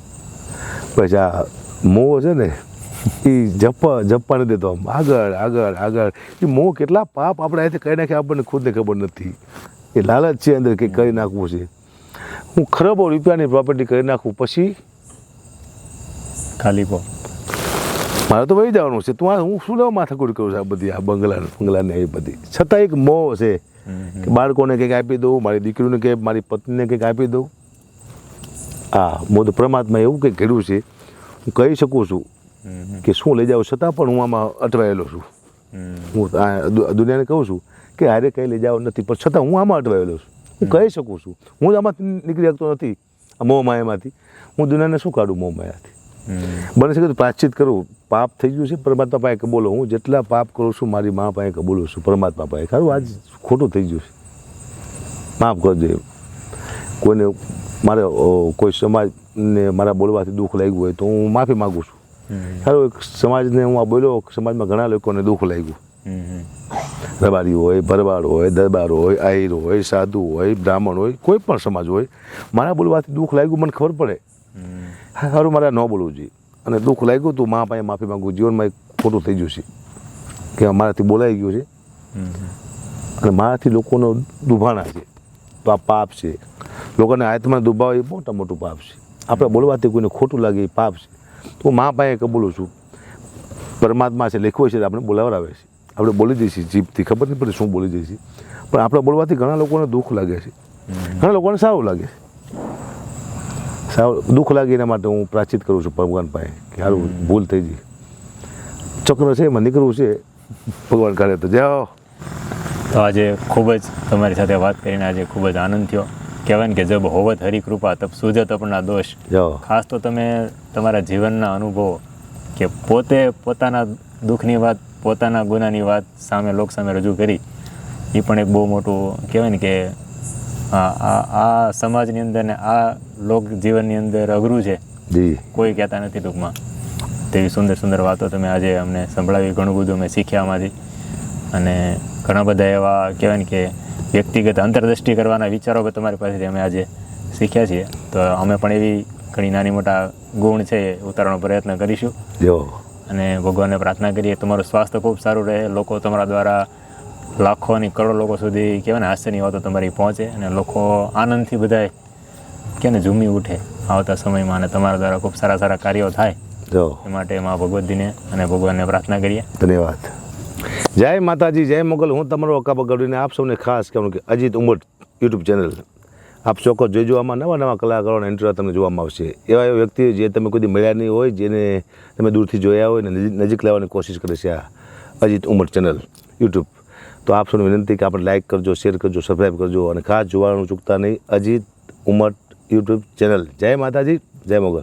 પછી આ મોહ છે ને એ જપવા નથી દેતો. આમ આગળ આગળ આગળ એ મોહ કેટલા પાપ આપણે અહીંથી કરી નાખે આપણને ખુદને ખબર નથી. એ લાલચ છે અંદર કંઈક કરી નાખવું છે. હું ખરબો રૂપિયાની પ્રોપર્ટી કરી નાખું પછી ખાલી પો મારે તો વહી જવાનું છે. તું હું શું લેવા માથાકૂટ કરું છું આ બધી, આ બંગલાને એ બધી. છતાં એક મોહ છે કે બાળકોને કંઈક આપી દઉં, મારી દીકરીને કે મારી પત્નીને કંઈક આપી દઉં. હા, મોં તો પરમાત્મા એવું કંઈક કર્યું છે. હું કહી શકું છું કે શું લઈ જાઉં, છતાં પણ હું આમાં અટવાયેલો છું. હું આ દુનિયાને કહું છું કે હારે કંઈ લઈ જાવ નથી, પણ છતાં હું આમાં અટવાયેલો છું. હું કહી શકું છું હું આમાંથી નીકળી શકતો નથી, આ મોહ માયામાંથી. હું દુનિયાને શું કાઢું મોહ માયાથી? બને શકે તો પ્રાયશ્ચિત કરું. પાપ થઈ ગયું છે પરમાત્મા પાસે કબૂલો. હું જેટલા પાપ કરું છું મારી મા પાસે કબૂલું છું, પરમાત્મા પાસે. ખરું આજ ખોટું થઈ ગયું છે, માફ કરજો. કોઈને મારે કોઈ સમાજને મારા બોલવાથી દુઃખ લાગ્યું હોય તો હું માફી માગું છું. ખરું એક સમાજને હું આ બોલ્યો, સમાજમાં ઘણા લોકોને દુઃખ લાગ્યું. રબારી હોય, ભરવાડ હોય, દરબાર હોય, આહિર હોય, સાધુ હોય, બ્રાહ્મણ હોય, કોઈ પણ સમાજ હોય, મારા બોલવાથી દુઃખ લાગ્યું મને ખબર પડે. સારું મારે ન બોલવું જોઈએ. અને દુઃખ લાગ્યું તું મા પાસે માફી માગું. જીવનમાં એક ખોટું થઈ ગયું છે કે મારાથી બોલાઈ ગયું છે અને મારાથી લોકોનો દુભાણા છે, તો આ પાપ છે. લોકોને હાથમાં દુભાવ એ મોટા મોટું પાપ છે. આપણે બોલવાથી કોઈને ખોટું લાગે એ પાપ છે. તો હું મા પાસે કબૂલું છું. પરમાત્મા છે, લખ્યું છે, આપણે બોલાવરાવે છે. આપણે બોલી દઈશું જીભથી, ખબર નહીં પડે શું બોલી દઈશું, પણ આપણે બોલવાથી ઘણા લોકોને દુઃખ લાગે છે, ઘણા લોકોને સારું લાગે છે. સારું દુઃખ લાગે એના માટે હું પ્રાયશ્ચિત કરું છું ભગવાન પાસે કે સારું ભૂલ થઈ ગઈ. ચક્ર છે એમાં નીકળવું છે, ભગવાન કરે તો જાઓ. તો આજે ખૂબ જ તમારી સાથે વાત કરીને આજે ખૂબ જ આનંદ થયો. કહેવાય ને કે જબ હોવત હરી કૃપા તબ સૂજત અપના દોષ. જાઓ. ખાસ તો તમે તમારા જીવનના અનુભવો કે પોતે પોતાના દુઃખની વાત, પોતાના ગુનાની વાત સામે લોક સામે રજૂ કરી, એ પણ એક બહુ મોટું કહેવાય ને કે આ સમાજની અંદર ને આ લોક જીવનની અંદર અઘરું છે. જી. કોઈ કહેતા નથી ટૂંકમાં. તેવી સુંદર સુંદર વાતો તમે આજે અમને સંભળાવી. ઘણું બધું અમે શીખ્યા આમાંથી. અને ઘણા બધા એવા કહેવાય ને કે વ્યક્તિગત અંતરદૃષ્ટિ કરવાના વિચારો પણ તમારી પાસેથી અમે આજે શીખ્યા છીએ. તો અમે પણ એવી ઘણી નાની મોટા ગુણ છે એ ઉતારવાનો પ્રયત્ન કરીશું. અને ભગવાનને પ્રાર્થના કરીએ તમારું સ્વાસ્થ્ય ખૂબ સારું રહે. લોકો તમારા દ્વારા લાખો અને કરોડો લોકો સુધી કહેવાય ને હાસ્યની વાતો તમારી પહોંચે અને લોકો આનંદથી બધાય કે ને ઝૂમી ઉઠે આવતા સમયમાં, અને તમારા દ્વારા ખૂબ સારા સારા કાર્યો થાય એ માટે મા ભગવતીને અને ભગવાનને પ્રાર્થના કરીએ. ધન્યવાદ. જય માતાજી, જય મોગલ. હું તમારો અકાબા ગઢવીને આપ સૌને ખાસ કહેવું કે અજીત ઉમટ યુટ્યુબ ચેનલ આપ ચોક્કસ જોઈજો. આમાં નવા નવા કલાકારોના ઇન્ટરવ્યૂ તમને જોવામાં આવશે. એવા એવા વ્યક્તિ જે તમે કોઈ મળ્યા નહીં હોય, જેને તમે દૂરથી જોયા હોય ને નજીક લાવવાની કોશિશ કરે છે આ અજીત ઉમટ ચેનલ યુટ્યુબ. તો આપ સૌને વિનંતી કે આપણે લાઇક કરજો, શેર કરજો, સબસ્ક્રાઈબ કરજો અને ખાસ જોવાનું ચૂકતા નહીં અજીત ઉમટ યુટ્યુબ ચેનલ. જય માતાજી, જય મોગલ.